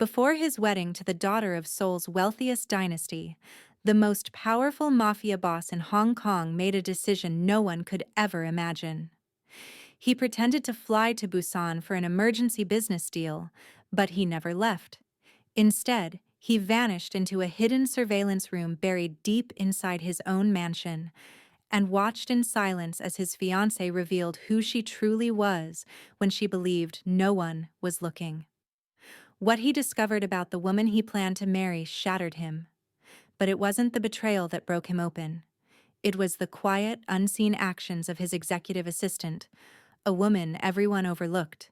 Before his wedding to the daughter of Seoul's wealthiest dynasty, the most powerful mafia boss in Hong Kong made a decision no one could ever imagine. He pretended to fly to Busan for an emergency business deal, but he never left. Instead, he vanished into a hidden surveillance room buried deep inside his own mansion, and watched in silence as his fiancée revealed who she truly was when she believed no one was looking. What he discovered about the woman he planned to marry shattered him. But it wasn't the betrayal that broke him open. It was the quiet, unseen actions of his executive assistant, a woman everyone overlooked,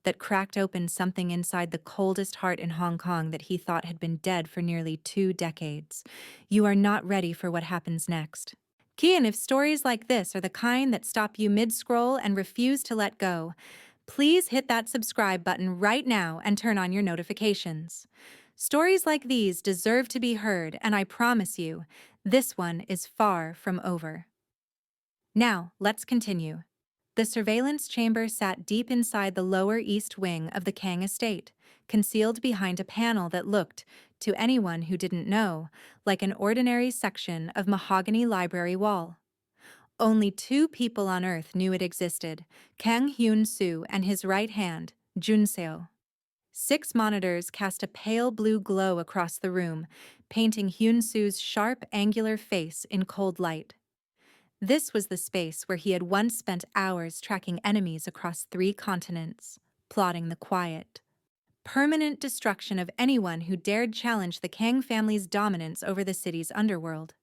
that cracked open something inside the coldest heart in Hong Kong that he thought had been dead for nearly 2 decades. You are not ready for what happens next. Key, and if stories like this are the kind that stop you mid-scroll and refuse to let go, please hit that subscribe button right now and turn on your notifications. Stories like these deserve to be heard, and I promise you, this one is far from over. Now, let's continue. The surveillance chamber sat deep inside the lower east wing of the Kang estate, concealed behind a panel that looked, to anyone who didn't know, like an ordinary section of mahogany library wall. Only 2 people on Earth knew it existed, Kang Hyun-soo and his right hand, Jun-seo. 6 monitors cast a pale blue glow across the room, painting Hyun-soo's sharp, angular face in cold light. This was the space where he had once spent hours tracking enemies across 3 continents, plotting the quiet, permanent destruction of anyone who dared challenge the Kang family's dominance over the city's underworld.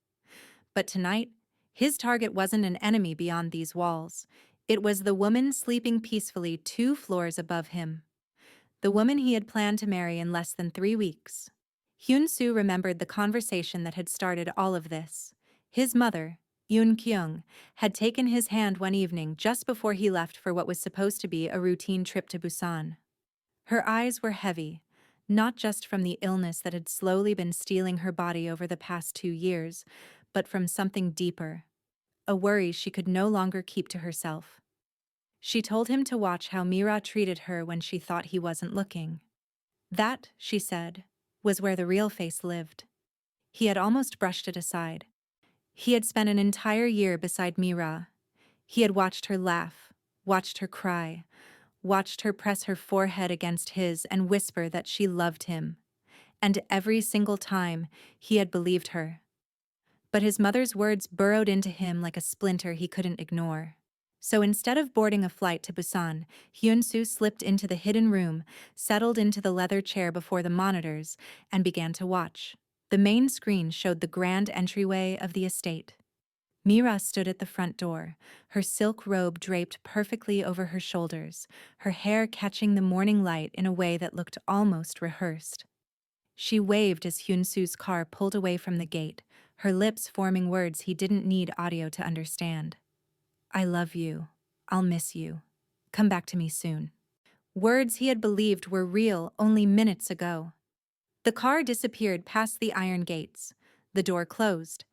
But tonight, his target wasn't an enemy beyond these walls. It was the woman sleeping peacefully 2 floors above him. The woman he had planned to marry in less than 3 weeks. Hyun-soo remembered the conversation that had started all of this. His mother, Yoon-kyung, had taken his hand one evening just before he left for what was supposed to be a routine trip to Busan. Her eyes were heavy, not just from the illness that had slowly been stealing her body over the past 2 years, but from something deeper, a worry she could no longer keep to herself. She told him to watch how Mira treated her when she thought he wasn't looking. That, she said, was where the real face lived. He had almost brushed it aside. He had spent an entire year beside Mira. He had watched her laugh, watched her cry, watched her press her forehead against his and whisper that she loved him. And every single time, he had believed her. But his mother's words burrowed into him like a splinter he couldn't ignore. So instead of boarding a flight to Busan, Hyun-soo slipped into the hidden room, settled into the leather chair before the monitors, and began to watch. The main screen showed the grand entryway of the estate. Mira stood at the front door, her silk robe draped perfectly over her shoulders, her hair catching the morning light in a way that looked almost rehearsed. She waved as Hyun-soo's car pulled away from the gate, her lips forming words he didn't need audio to understand. I love you. I'll miss you. Come back to me soon. Words he had believed were real only minutes ago. The car disappeared past the iron gates. The door closed.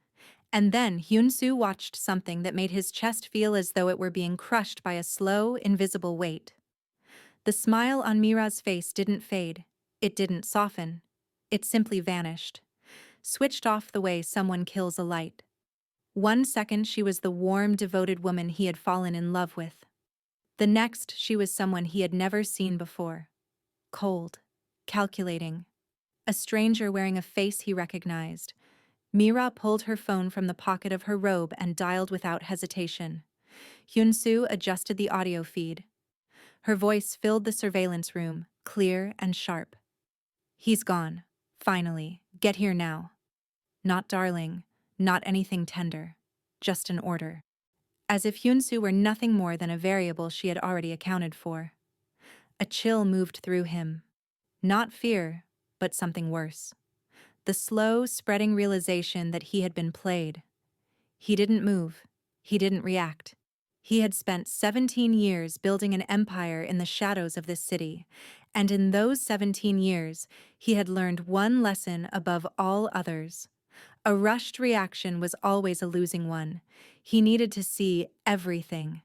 And then Hyun-soo watched something that made his chest feel as though it were being crushed by a slow, invisible weight. The smile on Mira's face didn't fade. It didn't soften. It simply vanished. Switched off the way someone kills a light. 1 second she was the warm, devoted woman he had fallen in love with. The next she was someone he had never seen before. Cold, calculating. A stranger wearing a face he recognized. Mira pulled her phone from the pocket of her robe and dialed without hesitation. Hyun-soo adjusted the audio feed. Her voice filled the surveillance room, clear and sharp. He's gone. Finally. Get here now. Not darling. Not anything tender. Just an order. As if Hyun-soo were nothing more than a variable she had already accounted for. A chill moved through him. Not fear, but something worse. The slow, spreading realization that he had been played. He didn't move. He didn't react. He had spent 17 years building an empire in the shadows of this city, and in those 17 years, he had learned one lesson above all others. A rushed reaction was always a losing one. He needed to see everything,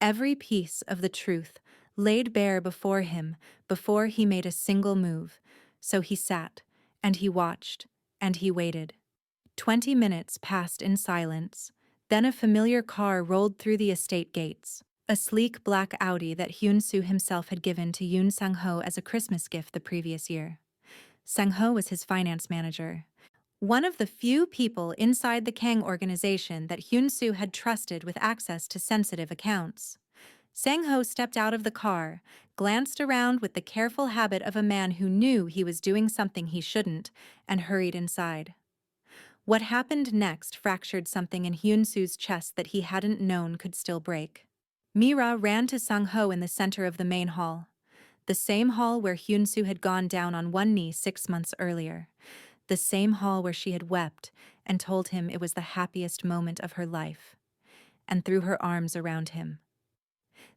every piece of the truth, laid bare before him before he made a single move. So he sat, and he watched, and he waited. 20 minutes passed in silence. Then a familiar car rolled through the estate gates. A sleek black Audi that Hyun-soo himself had given to Yoon Sang-ho as a Christmas gift the previous year. Sang-ho was his finance manager. One of the few people inside the Kang organization that Hyun-soo had trusted with access to sensitive accounts. Sang-ho stepped out of the car, glanced around with the careful habit of a man who knew he was doing something he shouldn't, and hurried inside. What happened next fractured something in Hyun-soo's chest that he hadn't known could still break. Mira ran to Sang-ho in the center of the main hall. The same hall where Hyun-soo had gone down on one knee 6 months earlier. The same hall where she had wept and told him it was the happiest moment of her life. And threw her arms around him.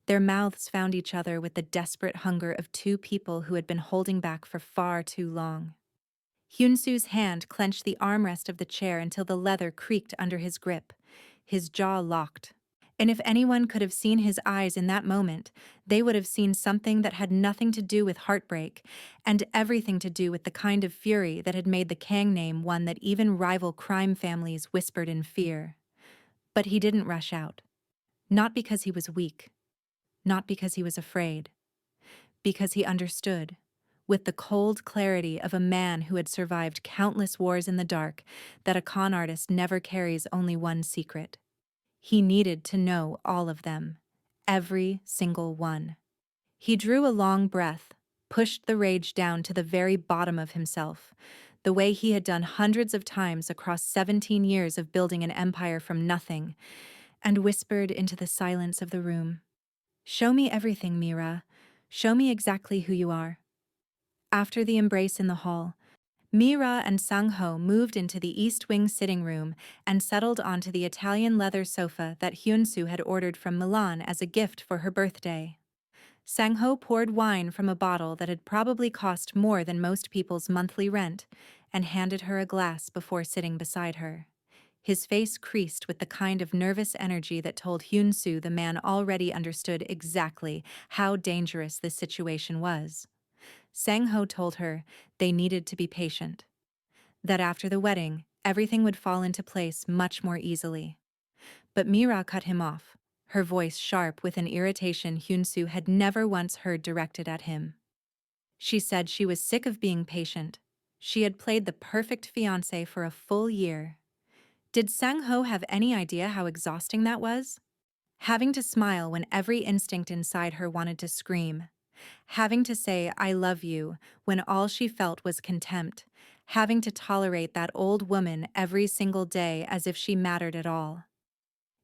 Their mouths found each other with the desperate hunger of two people who had been holding back for far too long. Hyun-soo's hand clenched the armrest of the chair until the leather creaked under his grip. His jaw locked. And if anyone could have seen his eyes in that moment, they would have seen something that had nothing to do with heartbreak and everything to do with the kind of fury that had made the Kang name one that even rival crime families whispered in fear. But he didn't rush out. Not because he was weak. Not because he was afraid. Because he understood. With the cold clarity of a man who had survived countless wars in the dark, that a con artist never carries only one secret. He needed to know all of them. Every single one. He drew a long breath, pushed the rage down to the very bottom of himself, the way he had done hundreds of times across 17 years of building an empire from nothing, and whispered into the silence of the room. "Show me everything, Mira. Show me exactly who you are." After the embrace in the hall, Mira and Sang-ho moved into the East Wing sitting room and settled onto the Italian leather sofa that Hyun-soo had ordered from Milan as a gift for her birthday. Sang-ho poured wine from a bottle that had probably cost more than most people's monthly rent and handed her a glass before sitting beside her. His face creased with the kind of nervous energy that told Hyun-soo the man already understood exactly how dangerous this situation was. Sang-ho told her they needed to be patient. That after the wedding, everything would fall into place much more easily. But Mira cut him off, her voice sharp with an irritation Hyun-soo had never once heard directed at him. She said she was sick of being patient. She had played the perfect fiancée for a full year. Did Sang-ho have any idea how exhausting that was? Having to smile when every instinct inside her wanted to scream. Having to say, "I love you," when all she felt was contempt. Having to tolerate that old woman every single day as if she mattered at all.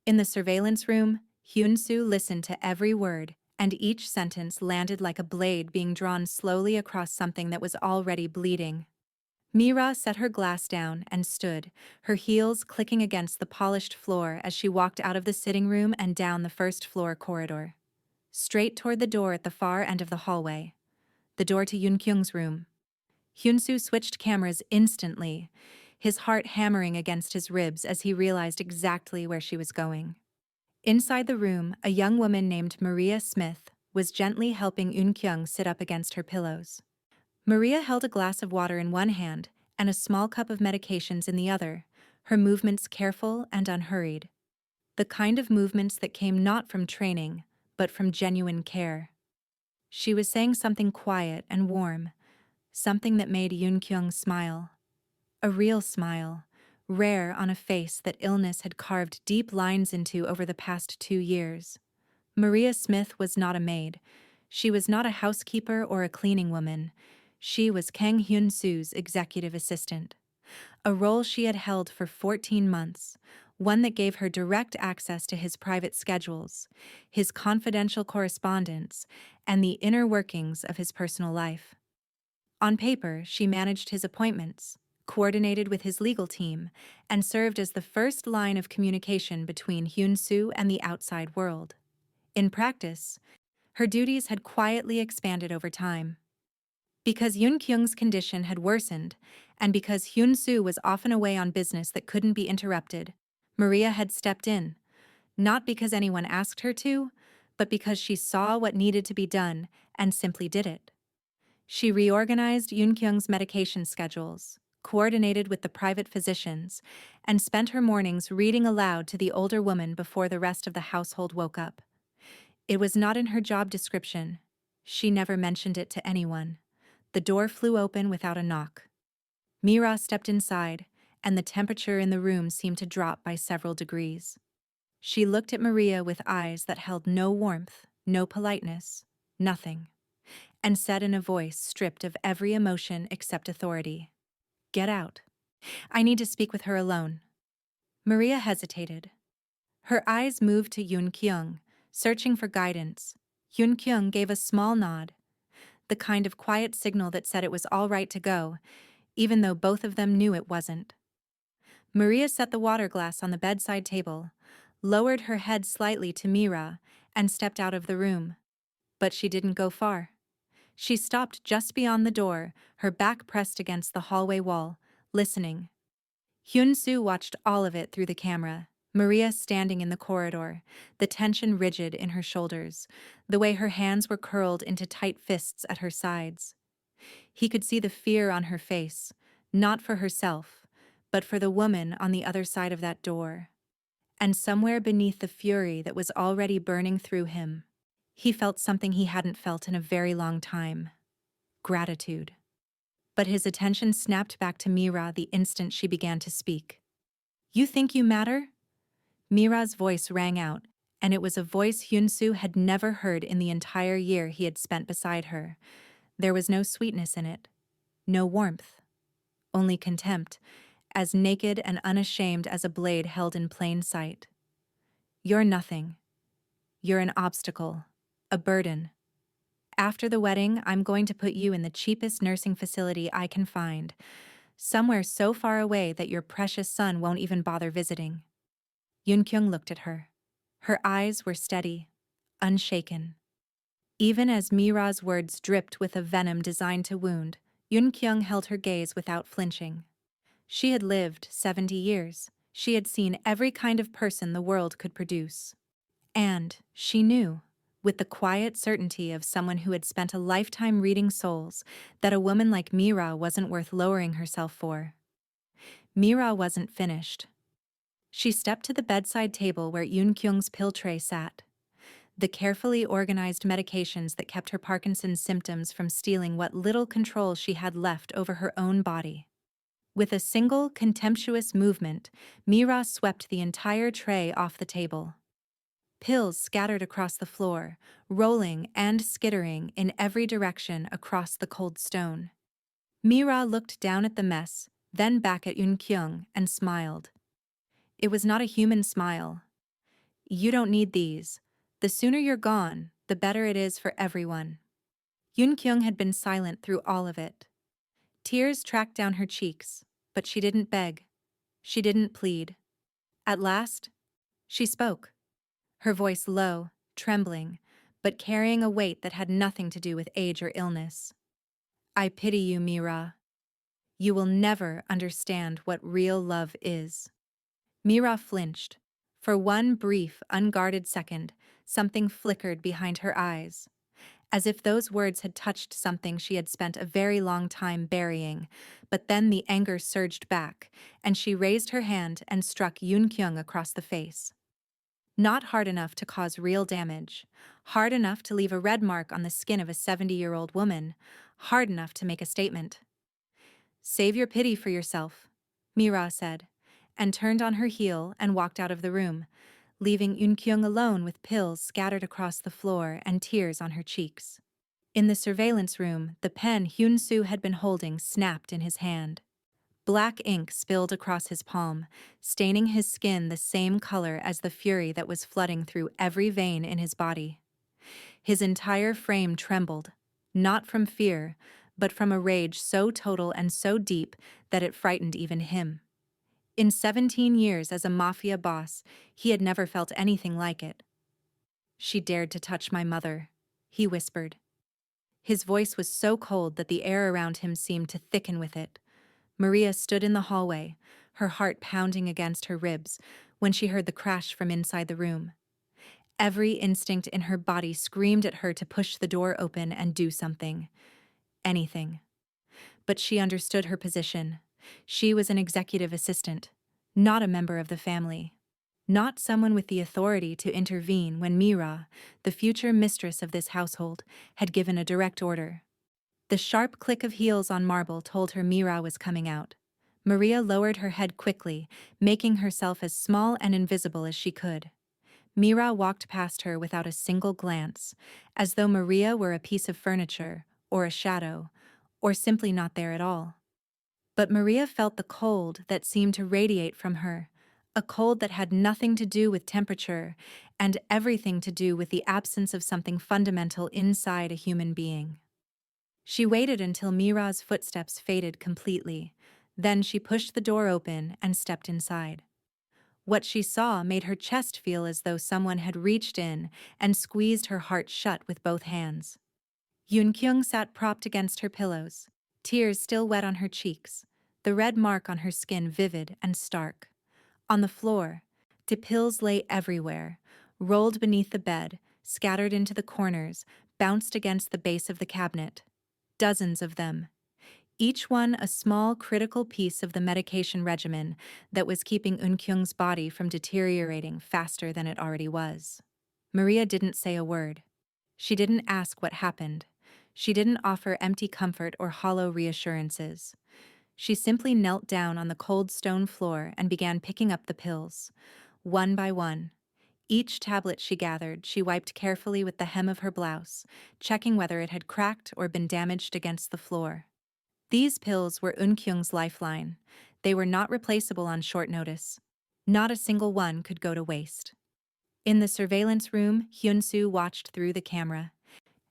In the surveillance room, Hyun-soo listened to every word, and each sentence landed like a blade being drawn slowly across something that was already bleeding. Mira set her glass down and stood, her heels clicking against the polished floor as she walked out of the sitting room and down the first-floor corridor. Straight toward the door at the far end of the hallway. The door to Yoon Kyung's room. Hyun-soo switched cameras instantly, his heart hammering against his ribs as he realized exactly where she was going. Inside the room, a young woman named Maria Smith was gently helping Yoon Kyung sit up against her pillows. Maria held a glass of water in one hand and a small cup of medications in the other, her movements careful and unhurried. The kind of movements that came not from training, but from genuine care. She was saying something quiet and warm, something that made Yoon Kyung smile. A real smile, rare on a face that illness had carved deep lines into over the past 2 years. Maria Smith was not a maid. She was not a housekeeper or a cleaning woman. She was Kang Hyun-soo's executive assistant. A role she had held for 14 months, one that gave her direct access to his private schedules, his confidential correspondence, and the inner workings of his personal life. On paper, she managed his appointments, coordinated with his legal team, and served as the first line of communication between Hyun-soo and the outside world. In practice, her duties had quietly expanded over time. Because Yoon Kyung's condition had worsened, and because Hyun-soo was often away on business that couldn't be interrupted, Maria had stepped in, not because anyone asked her to, but because she saw what needed to be done and simply did it. She reorganized Yoon-kyung's medication schedules, coordinated with the private physicians, and spent her mornings reading aloud to the older woman before the rest of the household woke up. It was not in her job description. She never mentioned it to anyone. The door flew open without a knock. Mira stepped inside, and the temperature in the room seemed to drop by several degrees. She looked at Maria with eyes that held no warmth, no politeness, nothing, and said in a voice stripped of every emotion except authority, "Get out. I need to speak with her alone." Maria hesitated. Her eyes moved to Yoon-kyung, searching for guidance. Yoon-kyung gave a small nod, the kind of quiet signal that said it was all right to go, even though both of them knew it wasn't. Maria set the water glass on the bedside table, lowered her head slightly to Mira, and stepped out of the room. But she didn't go far. She stopped just beyond the door, her back pressed against the hallway wall, listening. Hyun-soo watched all of it through the camera, Maria standing in the corridor, the tension rigid in her shoulders, the way her hands were curled into tight fists at her sides. He could see the fear on her face, not for herself, but for the woman on the other side of that door. And somewhere beneath the fury that was already burning through him, he felt something he hadn't felt in a very long time: gratitude. But his attention snapped back to Mira the instant she began to speak. "You think you matter?" Mira's voice rang out, and it was a voice Hyun-soo had never heard in the entire year he had spent beside her. There was no sweetness in it, no warmth, only contempt, as naked and unashamed as a blade held in plain sight. "You're nothing. You're an obstacle, a burden. After the wedding, I'm going to put you in the cheapest nursing facility I can find, somewhere so far away that your precious son won't even bother visiting." Yoon-kyung looked at her. Her eyes were steady, unshaken. Even as Mira's words dripped with a venom designed to wound, Yoon-kyung held her gaze without flinching. She had lived 70 years. She had seen every kind of person the world could produce. And she knew, with the quiet certainty of someone who had spent a lifetime reading souls, that a woman like Mira wasn't worth lowering herself for. Mira wasn't finished. She stepped to the bedside table where Yoon-kyung's pill tray sat. The carefully organized medications that kept her Parkinson's symptoms from stealing what little control she had left over her own body. With a single, contemptuous movement, Mira swept the entire tray off the table. Pills scattered across the floor, rolling and skittering in every direction across the cold stone. Mira looked down at the mess, then back at Yoon-kyung, and smiled. It was not a human smile. "You don't need these. The sooner you're gone, the better it is for everyone." Yoon-kyung had been silent through all of it. Tears tracked down her cheeks, but she didn't beg. She didn't plead. At last, she spoke. Her voice low, trembling, but carrying a weight that had nothing to do with age or illness. "I pity you, Mira. You will never understand what real love is." Mira flinched. For one brief, unguarded second, something flickered behind her eyes, as if those words had touched something she had spent a very long time burying, but then the anger surged back, and she raised her hand and struck Yoon-kyung across the face. Not hard enough to cause real damage, hard enough to leave a red mark on the skin of a 70-year-old woman, hard enough to make a statement. "Save your pity for yourself," Mira said, and turned on her heel and walked out of the room, leaving Yoon-kyung alone with pills scattered across the floor and tears on her cheeks. In the surveillance room, the pen Hyun-soo had been holding snapped in his hand. Black ink spilled across his palm, staining his skin the same color as the fury that was flooding through every vein in his body. His entire frame trembled, not from fear, but from a rage so total and so deep that it frightened even him. In 17 years as a mafia boss, he had never felt anything like it. "She dared to touch my mother," he whispered. His voice was so cold that the air around him seemed to thicken with it. Maria stood in the hallway, her heart pounding against her ribs, when she heard the crash from inside the room. Every instinct in her body screamed at her to push the door open and do something. anything. But she understood her position. She was an executive assistant, not a member of the family. Not someone with the authority to intervene when Mira, the future mistress of this household, had given a direct order. The sharp click of heels on marble told her Mira was coming out. Maria lowered her head quickly, making herself as small and invisible as she could. Mira walked past her without a single glance, as though Maria were a piece of furniture, or a shadow, or simply not there at all. But Maria felt the cold that seemed to radiate from her, a cold that had nothing to do with temperature and everything to do with the absence of something fundamental inside a human being. She waited until Mira's footsteps faded completely. Then she pushed the door open and stepped inside. What she saw made her chest feel as though someone had reached in and squeezed her heart shut with both hands. Yoon-kyung sat propped against her pillows, tears still wet on her cheeks, the red mark on her skin vivid and stark. On the floor, the pills lay everywhere, rolled beneath the bed, scattered into the corners, bounced against the base of the cabinet. Dozens of them. Each one a small critical piece of the medication regimen that was keeping Eun-kyung's body from deteriorating faster than it already was. Maria didn't say a word. She didn't ask what happened. She didn't offer empty comfort or hollow reassurances. She simply knelt down on the cold stone floor and began picking up the pills, one by one. Each tablet she gathered, she wiped carefully with the hem of her blouse, checking whether it had cracked or been damaged against the floor. These pills were Eun-kyung's lifeline. They were not replaceable on short notice. Not a single one could go to waste. In the surveillance room, Hyun-soo watched through the camera.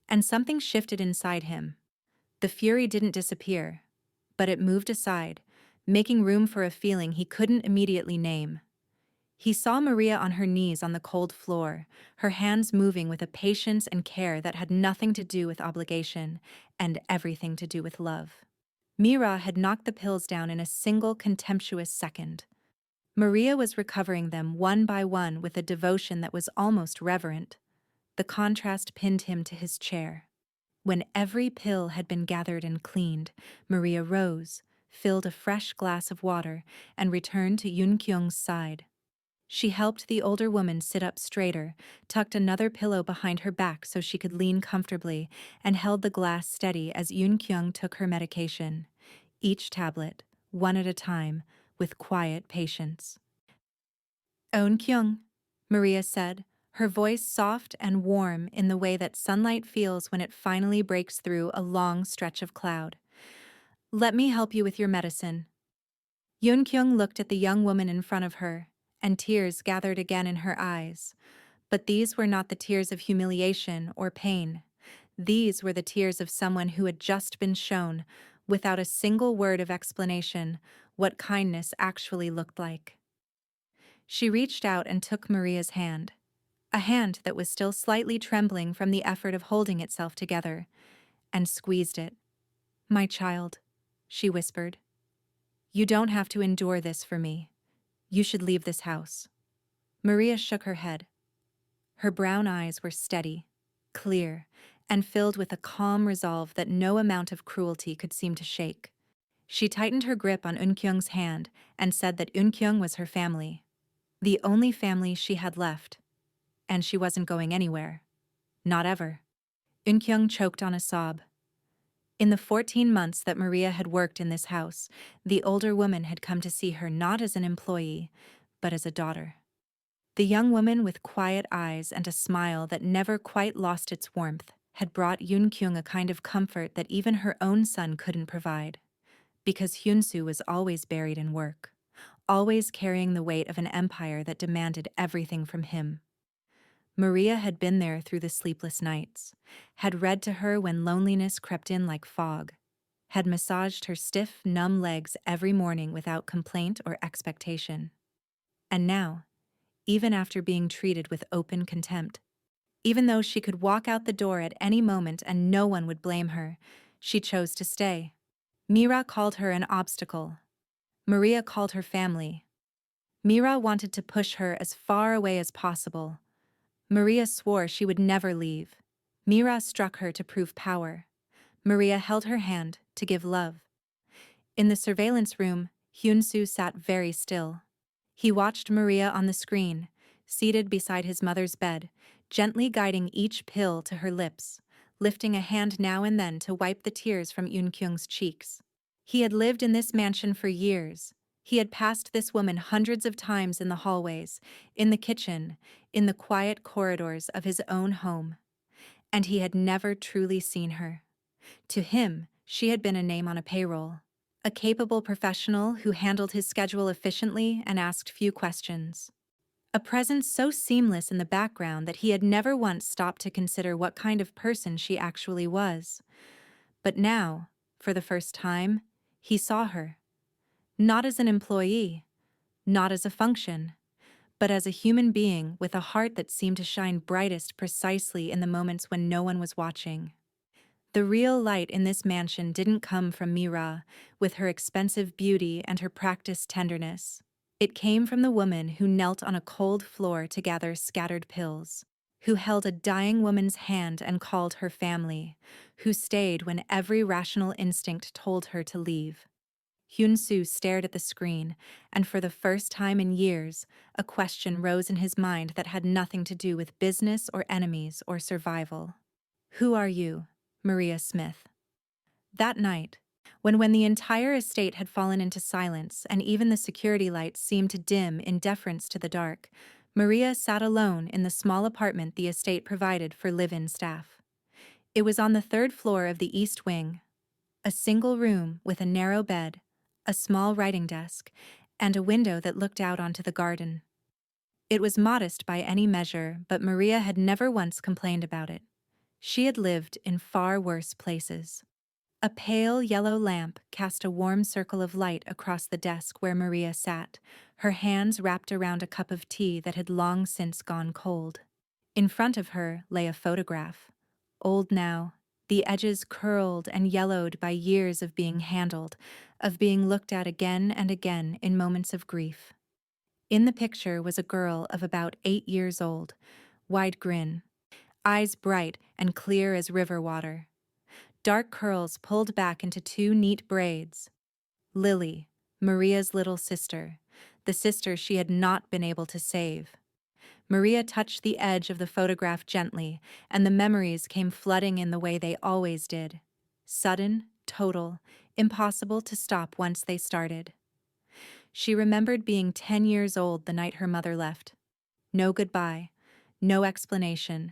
And something shifted inside him. The fury didn't disappear, but it moved aside, making room for a feeling he couldn't immediately name. He saw Maria on her knees on the cold floor, her hands moving with a patience and care that had nothing to do with obligation and everything to do with love. Mira had knocked the pills down in a single contemptuous second. Maria was recovering them one by one with a devotion that was almost reverent. The contrast pinned him to his chair. When every pill had been gathered and cleaned, Maria rose, filled a fresh glass of water, and returned to Yoon-kyung's side. She helped the older woman sit up straighter, tucked another pillow behind her back so she could lean comfortably, and held the glass steady as Yoon-kyung took her medication. Each tablet, one at a time, with quiet patience. Eun-kyung, Maria said, her voice soft and warm in the way that sunlight feels when it finally breaks through a long stretch of cloud. Let me help you with your medicine. Yoon-kyung looked at the young woman in front of her, and tears gathered again in her eyes. But these were not the tears of humiliation or pain. These were the tears of someone who had just been shown, without a single word of explanation, what kindness actually looked like. She reached out and took Maria's hand, a hand that was still slightly trembling from the effort of holding itself together, and squeezed it. "My child," she whispered. "You don't have to endure this for me. You should leave this house." Maria shook her head. Her brown eyes were steady, clear, and filled with a calm resolve that no amount of cruelty could seem to shake. She tightened her grip on Eun-kyung's hand and said that Eun-kyung was her family, the only family she had left, and she wasn't going anywhere. Not ever. Eun-kyung choked on a sob. In the 14 months that Maria had worked in this house, the older woman had come to see her not as an employee, but as a daughter. The young woman with quiet eyes and a smile that never quite lost its warmth had brought Yoon-kyung a kind of comfort that even her own son couldn't provide. Because Hyun-soo was always buried in work, always carrying the weight of an empire that demanded everything from him. Maria had been there through the sleepless nights, had read to her when loneliness crept in like fog, had massaged her stiff, numb legs every morning without complaint or expectation. And now, even after being treated with open contempt, even though she could walk out the door at any moment and no one would blame her, she chose to stay. Mira called her an obstacle. Maria called her family. Mira wanted to push her as far away as possible. Maria swore she would never leave. Mira struck her to prove power. Maria held her hand to give love. In the surveillance room, Hyun-soo sat very still. He watched Maria on the screen, seated beside his mother's bed, gently guiding each pill to her lips, lifting a hand now and then to wipe the tears from Eun-kyung's cheeks. He had lived in this mansion for years. He had passed this woman hundreds of times in the hallways, in the kitchen, in the quiet corridors of his own home. And he had never truly seen her. To him, she had been a name on a payroll. A capable professional who handled his schedule efficiently and asked few questions. A presence so seamless in the background that he had never once stopped to consider what kind of person she actually was. But now, for the first time, he saw her. Not as an employee, not as a function, but as a human being with a heart that seemed to shine brightest precisely in the moments when no one was watching. The real light in this mansion didn't come from Mira, with her expensive beauty and her practiced tenderness. It came from the woman who knelt on a cold floor to gather scattered pills, who held a dying woman's hand and called her family, who stayed when every rational instinct told her to leave. Hyun-soo stared at the screen, and for the first time in years, a question rose in his mind that had nothing to do with business or enemies or survival. Who are you, Maria Smith? That night, when the entire estate had fallen into silence and even the security lights seemed to dim in deference to the dark, Maria sat alone in the small apartment the estate provided for live-in staff. It was on the third floor of the East Wing, a single room with a narrow bed, a small writing desk, and a window that looked out onto the garden. It was modest by any measure, but Maria had never once complained about it. She had lived in far worse places. A pale yellow lamp cast a warm circle of light across the desk where Maria sat, her hands wrapped around a cup of tea that had long since gone cold. In front of her lay a photograph. Old now, the edges curled and yellowed by years of being handled, of being looked at again and again in moments of grief. In the picture was a girl of about 8 years old, wide grin, eyes bright and clear as river water. Dark curls pulled back into 2 neat braids. Lily, Maria's little sister, the sister she had not been able to save. Maria touched the edge of the photograph gently, and the memories came flooding in the way they always did. Sudden, total, impossible to stop once they started. She remembered being 10 years old the night her mother left. No goodbye, no explanation,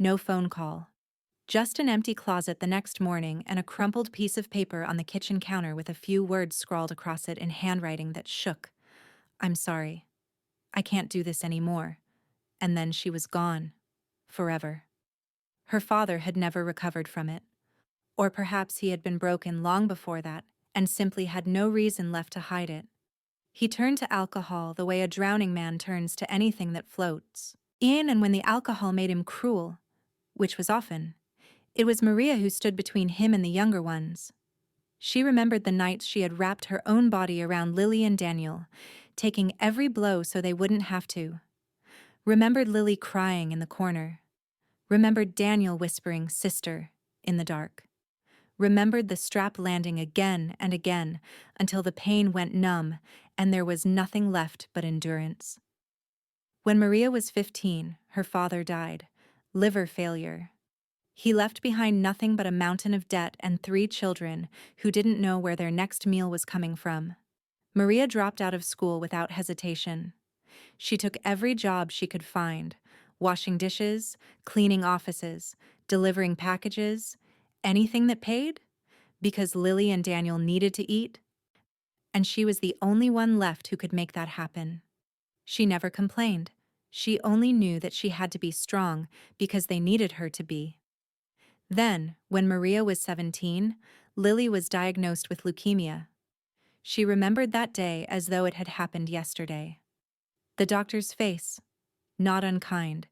no phone call. Just an empty closet the next morning and a crumpled piece of paper on the kitchen counter with a few words scrawled across it in handwriting that shook. I'm sorry. I can't do this anymore. And then she was gone. Forever. Her father had never recovered from it. Or perhaps he had been broken long before that and simply had no reason left to hide it. He turned to alcohol the way a drowning man turns to anything that floats. And when the alcohol made him cruel, which was often, it was Maria who stood between him and the younger ones. She remembered the nights she had wrapped her own body around Lily and Daniel, taking every blow so they wouldn't have to. Remembered Lily crying in the corner. Remembered Daniel whispering, "Sister," in the dark. Remembered the strap landing again and again until the pain went numb and there was nothing left but endurance. When Maria was 15, her father died. Liver failure. He left behind nothing but a mountain of debt and 3 children who didn't know where their next meal was coming from. Maria dropped out of school without hesitation. She took every job she could find, washing dishes, cleaning offices, delivering packages, anything that paid, because Lily and Daniel needed to eat, and she was the only one left who could make that happen. She never complained. She only knew that she had to be strong because they needed her to be. Then, when Maria was 17, Lily was diagnosed with leukemia. She remembered that day as though it had happened yesterday. The doctor's face, not unkind,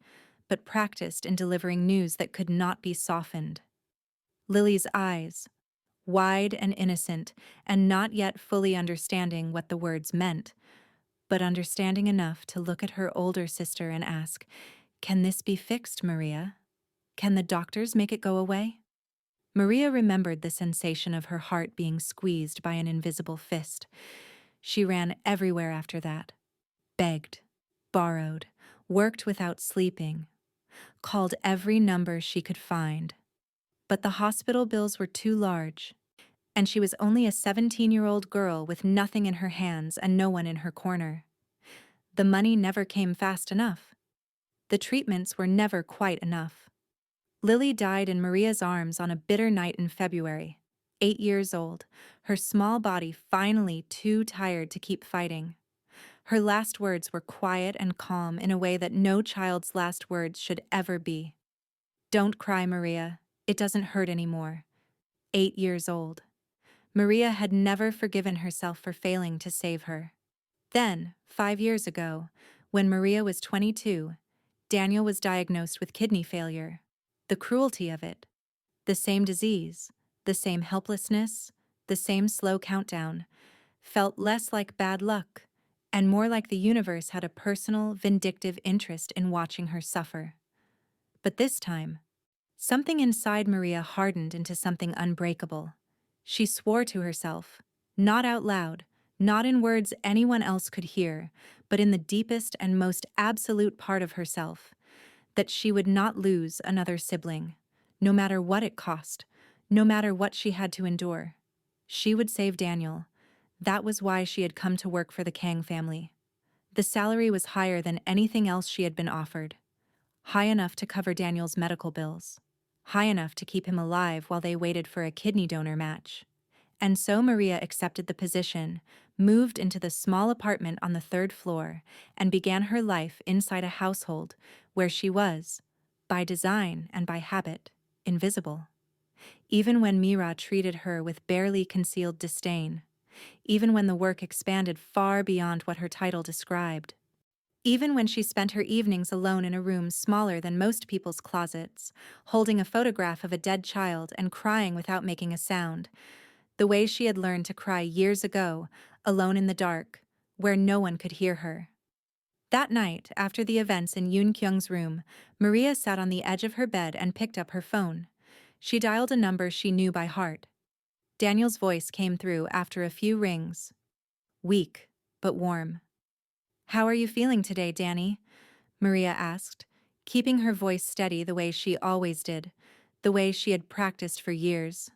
but practiced in delivering news that could not be softened. Lily's eyes, wide and innocent, and not yet fully understanding what the words meant, but understanding enough to look at her older sister and ask, "Can this be fixed, Maria? Can the doctors make it go away?" Maria remembered the sensation of her heart being squeezed by an invisible fist. She ran everywhere after that. Begged, borrowed, worked without sleeping, called every number she could find. But the hospital bills were too large, and she was only a 17-year-old girl with nothing in her hands and no one in her corner. The money never came fast enough. The treatments were never quite enough. Lily died in Maria's arms on a bitter night in February, 8 years old, her small body finally too tired to keep fighting. Her last words were quiet and calm in a way that no child's last words should ever be. "Don't cry, Maria. It doesn't hurt anymore." 8 years old. Maria had never forgiven herself for failing to save her. Then, 5 years ago, when Maria was 22, Daniel was diagnosed with kidney failure. The cruelty of it. The same disease, the same helplessness, the same slow countdown, felt less like bad luck, and more like the universe had a personal, vindictive interest in watching her suffer. But this time, something inside Maria hardened into something unbreakable. She swore to herself, not out loud, not in words anyone else could hear, but in the deepest and most absolute part of herself, that she would not lose another sibling, no matter what it cost, no matter what she had to endure. She would save Daniel. That was why she had come to work for the Kang family. The salary was higher than anything else she had been offered. High enough to cover Daniel's medical bills. High enough to keep him alive while they waited for a kidney donor match. And so Maria accepted the position, moved into the small apartment on the 3rd floor, and began her life inside a household where she was, by design and by habit, invisible. Even when Mira treated her with barely concealed disdain, even when the work expanded far beyond what her title described, even when she spent her evenings alone in a room smaller than most people's closets, holding a photograph of a dead child and crying without making a sound, the way she had learned to cry years ago, alone in the dark, where no one could hear her. That night, after the events in Yoon Kyung's room, Maria sat on the edge of her bed and picked up her phone. She dialed a number she knew by heart. Daniel's voice came through after a few rings. Weak, but warm. "How are you feeling today, Danny?" Maria asked, keeping her voice steady the way she always did, the way she had practiced for years.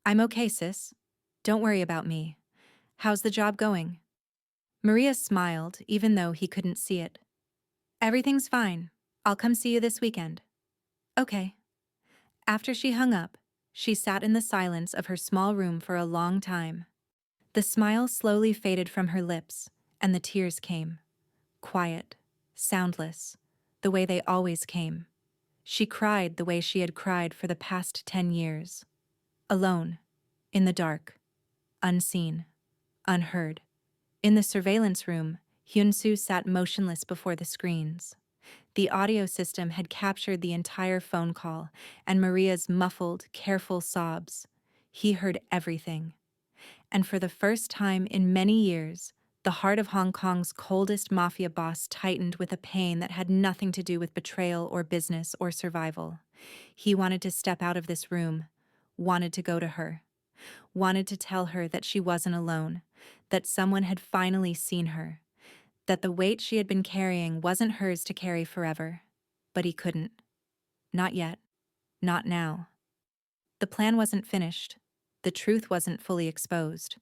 "I'm okay, sis. Don't worry about me. How's the job going?" Maria smiled, even though he couldn't see it. "Everything's fine. I'll come see you this weekend." "Okay." After she hung up, she sat in the silence of her small room for a long time. The smile slowly faded from her lips, and the tears came. Quiet, soundless, the way they always came. She cried the way she had cried for the past 10 years. Alone, in the dark, unseen, unheard. In the surveillance room, Hyun-soo sat motionless before the screens. The audio system had captured the entire phone call and Maria's muffled, careful sobs. He heard everything. And for the first time in many years, the heart of Hong Kong's coldest mafia boss tightened with a pain that had nothing to do with betrayal or business or survival. He wanted to step out of this room, wanted to go to her, wanted to tell her that she wasn't alone, that someone had finally seen her, that the weight she had been carrying wasn't hers to carry forever. But he couldn't. Not yet. Not now. The plan wasn't finished. The truth wasn't fully exposed.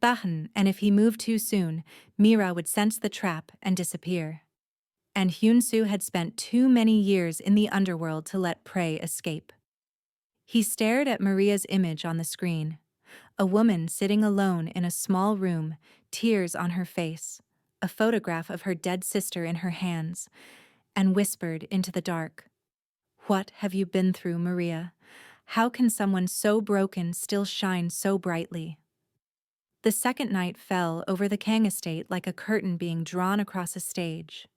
And if he moved too soon, Mira would sense the trap and disappear. And Hyun-soo had spent too many years in the underworld to let prey escape. He stared at Maria's image on the screen, a woman sitting alone in a small room, tears on her face, a photograph of her dead sister in her hands, and whispered into the dark, "What have you been through, Maria? How can someone so broken still shine so brightly?" The second night fell over the Kang estate like a curtain being drawn across a stage.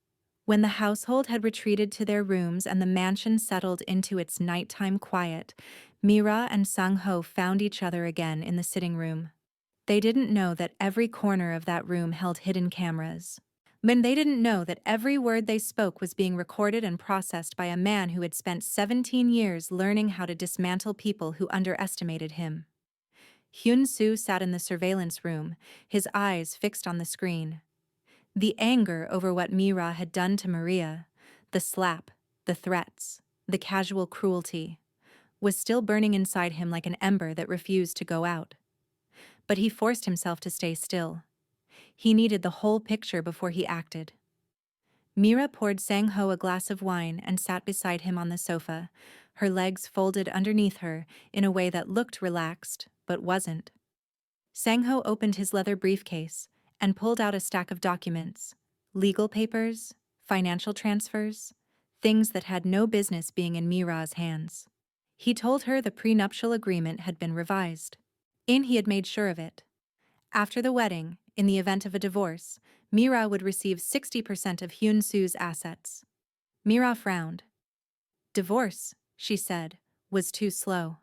When the household had retreated to their rooms and the mansion settled into its nighttime quiet, Mira and Sang-ho found each other again in the sitting room. They didn't know that every corner of that room held hidden cameras. When they didn't know that every word they spoke was being recorded and processed by a man who had spent 17 years learning how to dismantle people who underestimated him. Hyun-soo sat in the surveillance room, his eyes fixed on the screen. The anger over what Mira had done to Maria, the slap, the threats, the casual cruelty, was still burning inside him like an ember that refused to go out. But he forced himself to stay still. He needed the whole picture before he acted. Mira poured Sang-ho a glass of wine and sat beside him on the sofa, her legs folded underneath her in a way that looked relaxed, but wasn't. Sang-ho opened his leather briefcase and pulled out a stack of documents, legal papers, financial transfers, things that had no business being in Mira's hands. He told her the prenuptial agreement had been revised. He had made sure of it. After the wedding, in the event of a divorce, Mira would receive 60% of Hyun-soo's assets. Mira frowned. Divorce, she said, was too slow.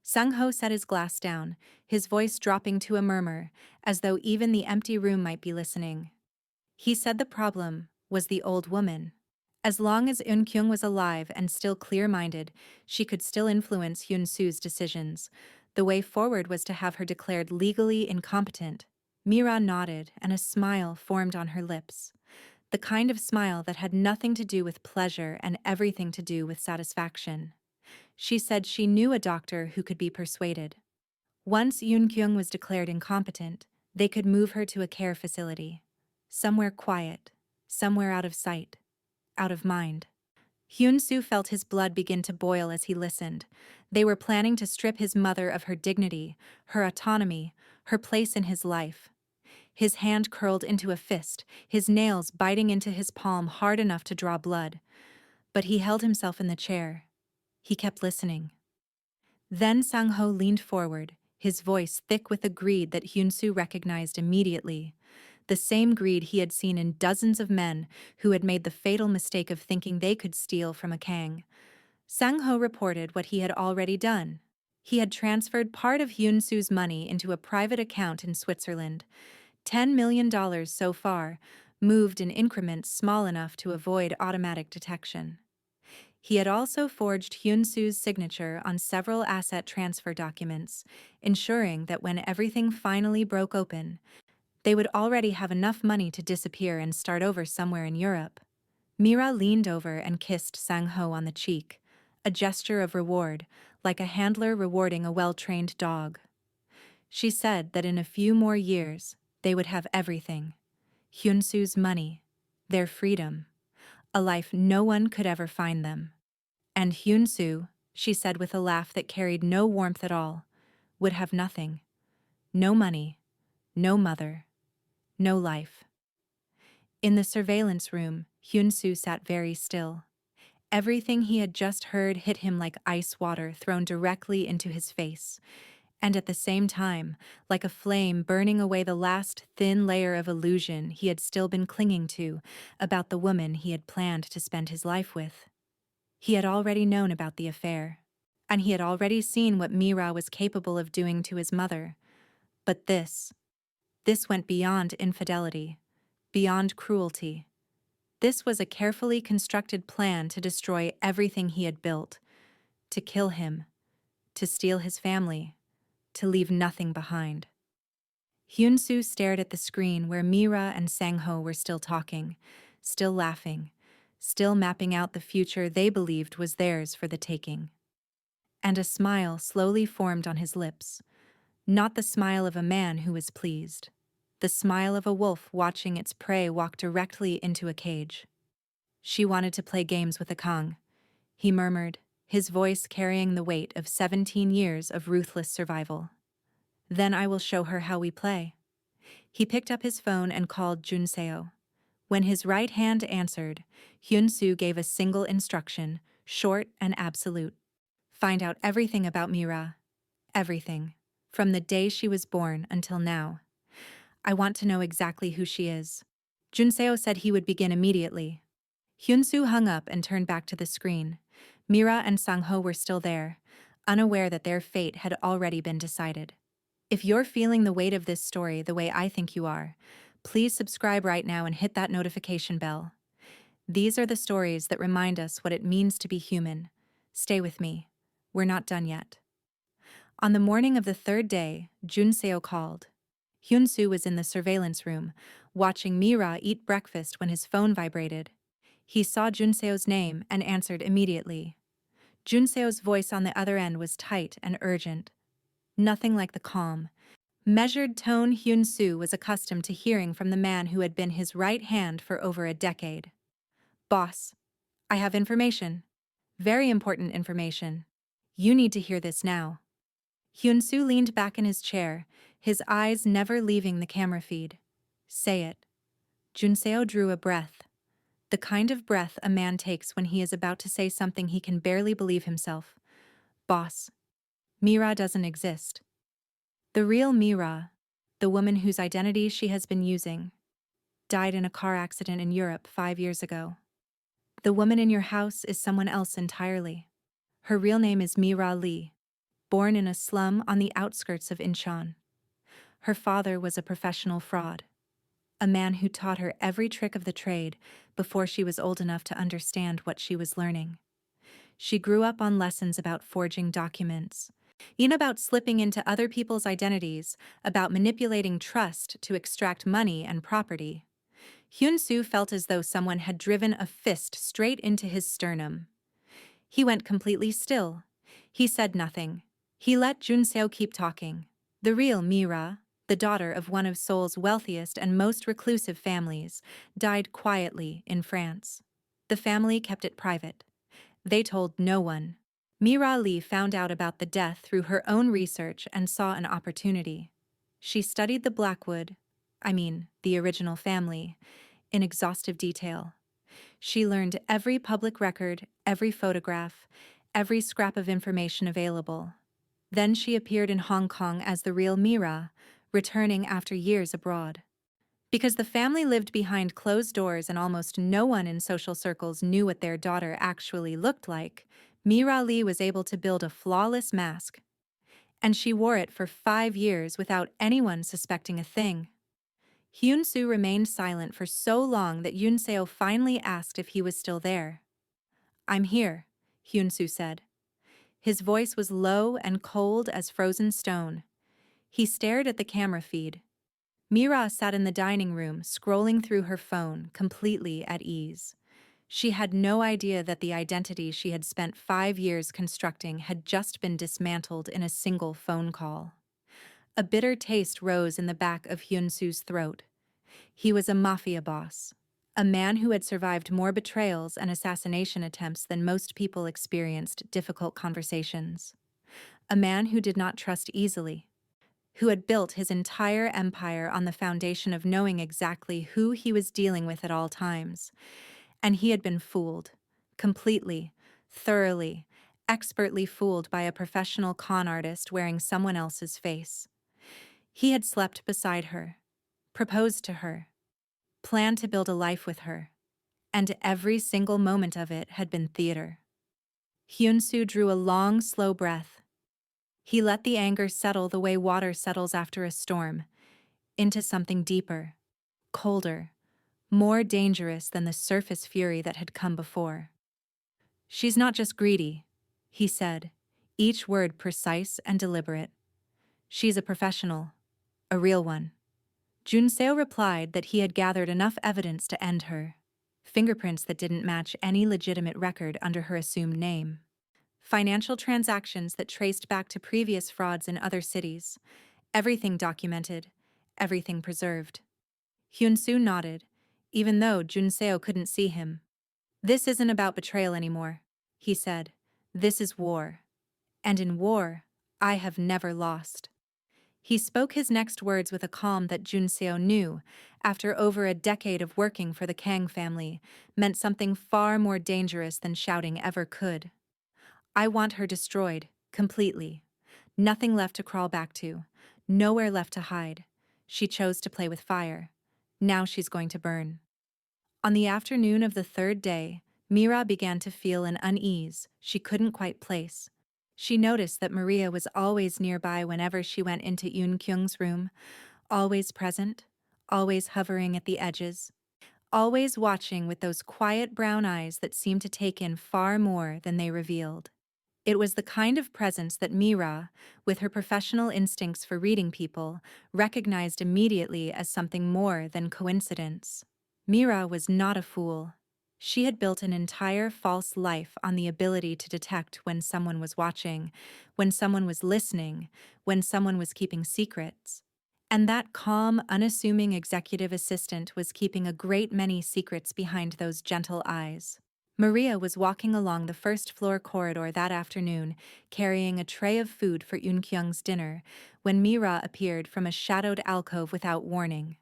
Sang-ho set his glass down, his voice dropping to a murmur, as though even the empty room might be listening. He said the problem was the old woman. As long as Eun-kyung was alive and still clear-minded, she could still influence Hyun-soo's decisions. The way forward was to have her declared legally incompetent. Mira nodded, and a smile formed on her lips. The kind of smile that had nothing to do with pleasure and everything to do with satisfaction. She said she knew a doctor who could be persuaded. Once Eun-kyung was declared incompetent, they could move her to a care facility. Somewhere quiet, somewhere out of sight, out of mind. Hyun-soo felt his blood begin to boil as he listened. They were planning to strip his mother of her dignity, her autonomy, her place in his life. His hand curled into a fist, his nails biting into his palm hard enough to draw blood. But he held himself in the chair. He kept listening. Then Sang-ho leaned forward, his voice thick with a greed that Hyun-soo recognized immediately. The same greed he had seen in dozens of men who had made the fatal mistake of thinking they could steal from a Kang. Sang-ho reported what he had already done. He had transferred part of Hyun-soo's money into a private account in Switzerland. $10 million so far, moved in increments small enough to avoid automatic detection. He had also forged Hyun-soo's signature on several asset transfer documents, ensuring that when everything finally broke open, they would already have enough money to disappear and start over somewhere in Europe. Mira leaned over and kissed Sang-ho on the cheek, a gesture of reward, like a handler rewarding a well-trained dog. She said that in a few more years, they would have everything. Hyun-soo's money, their freedom, a life no one could ever find them. And Hyun-soo, she said with a laugh that carried no warmth at all, would have nothing. No money, no mother, no life. In the surveillance room, Hyun-soo sat very still. Everything he had just heard hit him like ice water thrown directly into his face. And at the same time, like a flame burning away the last thin layer of illusion he had still been clinging to about the woman he had planned to spend his life with. He had already known about the affair, and he had already seen what Mira was capable of doing to his mother. But this went beyond infidelity, beyond cruelty. This was a carefully constructed plan to destroy everything he had built, to kill him, to steal his family, to leave nothing behind. Hyun-soo stared at the screen where Mira and Sang-ho were still talking, still laughing, still mapping out the future they believed was theirs for the taking. And a smile slowly formed on his lips, not the smile of a man who was pleased, the smile of a wolf watching its prey walk directly into a cage. She wanted to play games with a Kang, he murmured, his voice carrying the weight of 17 years of ruthless survival. Then I will show her how we play. He picked up his phone and called Junseo. When his right hand answered, Hyun-soo gave a single instruction, short and absolute. Find out everything about Mira. Everything. From the day she was born until now. I want to know exactly who she is. Junseo said he would begin immediately. Hyun-soo hung up and turned back to the screen. Mira and Sang-ho were still there, unaware that their fate had already been decided. If you're feeling the weight of this story the way I think you are, Please subscribe right now and hit that notification bell. These are the stories that remind us what it means to be human. Stay with me. We're not done yet. On the morning of the third day, Junseo called. Hyun-soo was in the surveillance room, watching Mira eat breakfast when his phone vibrated. He saw Junseo's name and answered immediately. Junseo's voice on the other end was tight and urgent. Nothing like the calm, measured tone Hyun-soo was accustomed to hearing from the man who had been his right hand for over a decade. Boss, I have information. Very important information. You need to hear this now. Hyun-soo leaned back in his chair, his eyes never leaving the camera feed. Say it. Junseo drew a breath. The kind of breath a man takes when he is about to say something he can barely believe himself. Boss, Mira doesn't exist. The real Mira, the woman whose identity she has been using, died in a car accident in Europe 5 years ago. The woman in your house is someone else entirely. Her real name is Mira Lee, born in a slum on the outskirts of Incheon. Her father was a professional fraud, a man who taught her every trick of the trade before she was old enough to understand what she was learning. She grew up on lessons about forging documents, about slipping into other people's identities, about manipulating trust to extract money and property. Hyun-soo felt as though someone had driven a fist straight into his sternum. He went completely still. He said nothing. He let Junseo keep talking. The real Mira, the daughter of one of Seoul's wealthiest and most reclusive families, died quietly in France. The family kept it private. They told no one. Mira Lee found out about the death through her own research and saw an opportunity. She studied the the original family, in exhaustive detail. She learned every public record, every photograph, every scrap of information available. Then she appeared in Hong Kong as the real Mira, returning after years abroad. Because the family lived behind closed doors and almost no one in social circles knew what their daughter actually looked like, Mira Lee was able to build a flawless mask. And she wore it for 5 years without anyone suspecting a thing. Hyun-soo remained silent for so long that Yunseo finally asked if he was still there. I'm here, Hyun-soo said. His voice was low and cold as frozen stone. He stared at the camera feed. Mira sat in the dining room, scrolling through her phone, completely at ease. She had no idea that the identity she had spent 5 years constructing had just been dismantled in a single phone call. A bitter taste rose in the back of Hyun-soo's throat. He was a mafia boss, a man who had survived more betrayals and assassination attempts than most people experienced difficult conversations. A man who did not trust easily, who had built his entire empire on the foundation of knowing exactly who he was dealing with at all times. And he had been fooled, completely, thoroughly, expertly fooled by a professional con artist wearing someone else's face. He had slept beside her, proposed to her, planned to build a life with her, and every single moment of it had been theater. Hyun-soo drew a long, slow breath. He let the anger settle the way water settles after a storm, into something deeper, colder, more dangerous than the surface fury that had come before. She's not just greedy, he said, each word precise and deliberate. She's a professional, a real one. Junseo replied that he had gathered enough evidence to end her. Fingerprints that didn't match any legitimate record under her assumed name. Financial transactions that traced back to previous frauds in other cities. Everything documented, everything preserved. Hyun-soo nodded, even though Junseo couldn't see him. This isn't about betrayal anymore, he said. This is war. And in war, I have never lost. He spoke his next words with a calm that Junseo knew, after over a decade of working for the Kang family, meant something far more dangerous than shouting ever could. I want her destroyed, completely. Nothing left to crawl back to, nowhere left to hide. She chose to play with fire. Now she's going to burn. On the afternoon of the third day, Mira began to feel an unease she couldn't quite place. She noticed that Maria was always nearby whenever she went into Yoon Kyung's room, always present, always hovering at the edges, always watching with those quiet brown eyes that seemed to take in far more than they revealed. It was the kind of presence that Mira, with her professional instincts for reading people, recognized immediately as something more than coincidence. Mira was not a fool. She had built an entire false life on the ability to detect when someone was watching, when someone was listening, when someone was keeping secrets. And that calm, unassuming executive assistant was keeping a great many secrets behind those gentle eyes. Maria was walking along the first-floor corridor that afternoon, carrying a tray of food for Eunkyung's dinner, when Mira appeared from a shadowed alcove without warning.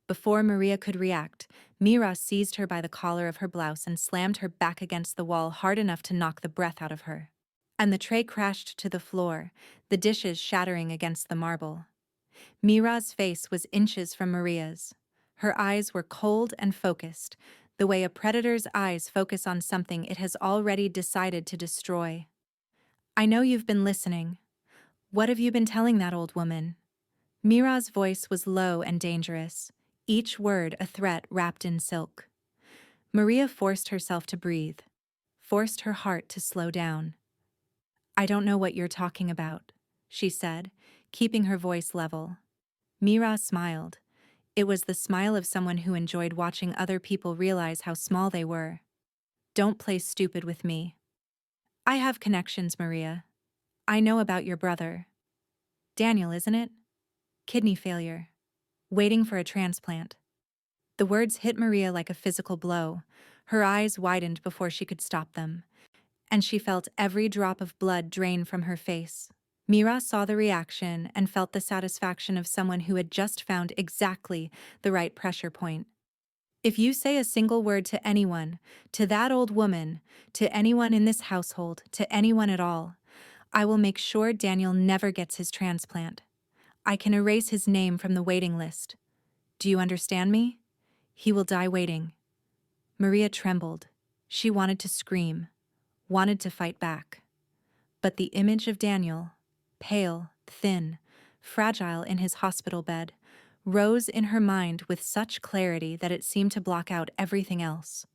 Before Maria could react, Mira seized her by the collar of her blouse and slammed her back against the wall hard enough to knock the breath out of her. And the tray crashed to the floor, the dishes shattering against the marble. Mira's face was inches from Maria's. Her eyes were cold and focused, the way a predator's eyes focus on something it has already decided to destroy. "I know you've been listening. What have you been telling that old woman?" Mira's voice was low and dangerous, each word a threat wrapped in silk. Maria forced herself to breathe, forced her heart to slow down. "I don't know what you're talking about," she said, keeping her voice level. Mira smiled. It was the smile of someone who enjoyed watching other people realize how small they were. "Don't play stupid with me. I have connections, Maria. I know about your brother. Daniel, isn't it? Kidney failure. Waiting for a transplant." The words hit Maria like a physical blow. Her eyes widened before she could stop them, and she felt every drop of blood drain from her face. Mira saw the reaction and felt the satisfaction of someone who had just found exactly the right pressure point. "If you say a single word to anyone, to that old woman, to anyone in this household, to anyone at all, I will make sure Daniel never gets his transplant. I can erase his name from the waiting list. Do you understand me? He will die waiting." Maria trembled. She wanted to scream, wanted to fight back. But the image of Daniel, pale, thin, fragile in his hospital bed, rose in her mind with such clarity that it seemed to block out everything else.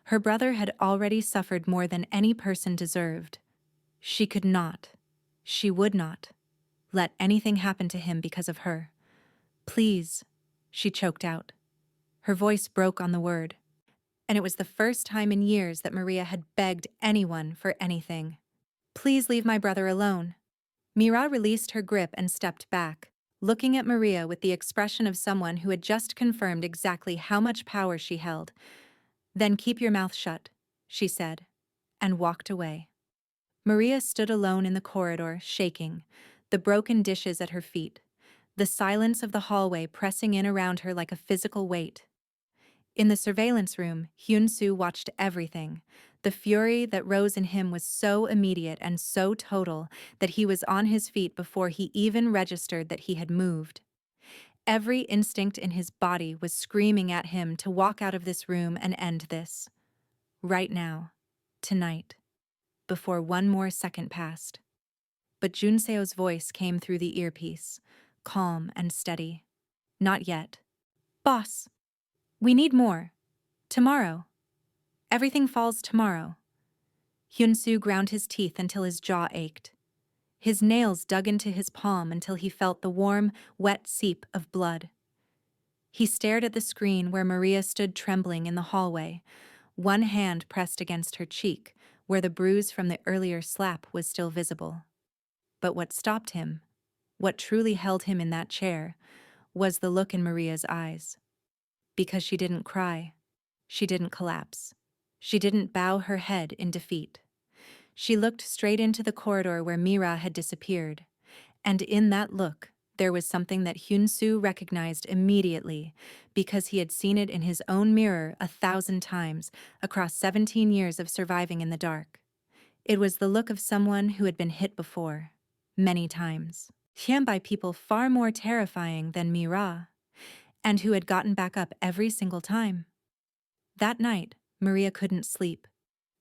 Her brother had already suffered more than any person deserved. She could not, she would not, let anything happen to him because of her. "Please," she choked out. Her voice broke on the word, and it was the first time in years that Maria had begged anyone for anything. "Please leave my brother alone." Mira released her grip and stepped back, looking at Maria with the expression of someone who had just confirmed exactly how much power she held. "Then keep your mouth shut," she said, and walked away. Maria stood alone in the corridor, shaking, the broken dishes at her feet, the silence of the hallway pressing in around her like a physical weight. In the surveillance room, Hyun-soo watched everything. The fury that rose in him was so immediate and so total that he was on his feet before he even registered that he had moved. Every instinct in his body was screaming at him to walk out of this room and end this. Right now. Tonight. Before one more second passed. But Junseo's voice came through the earpiece, calm and steady. "Not yet. Boss. We need more. Tomorrow. Everything falls tomorrow." Hyun-soo ground his teeth until his jaw ached. His nails dug into his palm until he felt the warm, wet seep of blood. He stared at the screen where Maria stood trembling in the hallway, one hand pressed against her cheek, where the bruise from the earlier slap was still visible. But what stopped him, what truly held him in that chair, was the look in Maria's eyes. Because she didn't cry. She didn't collapse. She didn't bow her head in defeat. She looked straight into the corridor where Mira had disappeared, and in that look, there was something that Hyun-soo recognized immediately because he had seen it in his own mirror 1,000 times across 17 years of surviving in the dark. It was the look of someone who had been hit before, many times, him by people far more terrifying than Mira, and who had gotten back up every single time. That night, Maria couldn't sleep.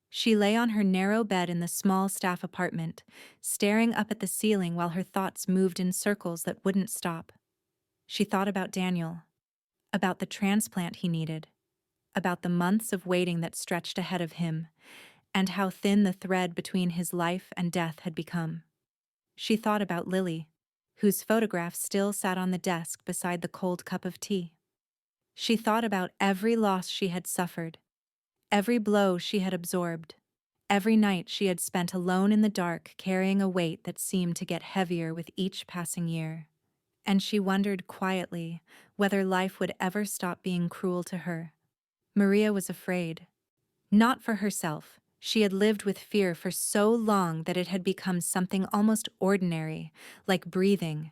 She lay on her narrow bed in the small staff apartment, staring up at the ceiling while her thoughts moved in circles that wouldn't stop. She thought about Daniel. about the transplant he needed, about the months of waiting that stretched ahead of him, and how thin the thread between his life and death had become. She thought about Lily, whose photograph still sat on the desk beside the cold cup of tea. She thought about every loss she had suffered, every blow she had absorbed, every night she had spent alone in the dark carrying a weight that seemed to get heavier with each passing year. And she wondered quietly whether life would ever stop being cruel to her. Maria was afraid. Not for herself. She had lived with fear for so long that it had become something almost ordinary, like breathing.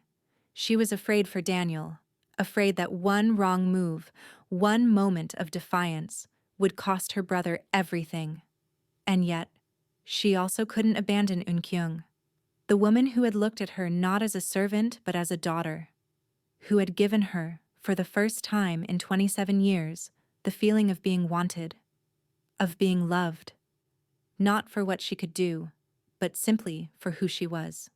She was afraid for Daniel, afraid that one wrong move, one moment of defiance, would cost her brother everything. And yet, she also couldn't abandon Eunkyung, the woman who had looked at her not as a servant but as a daughter, who had given her, for the first time in 27 years, the feeling of being wanted, of being loved, not for what she could do, but simply for who she was.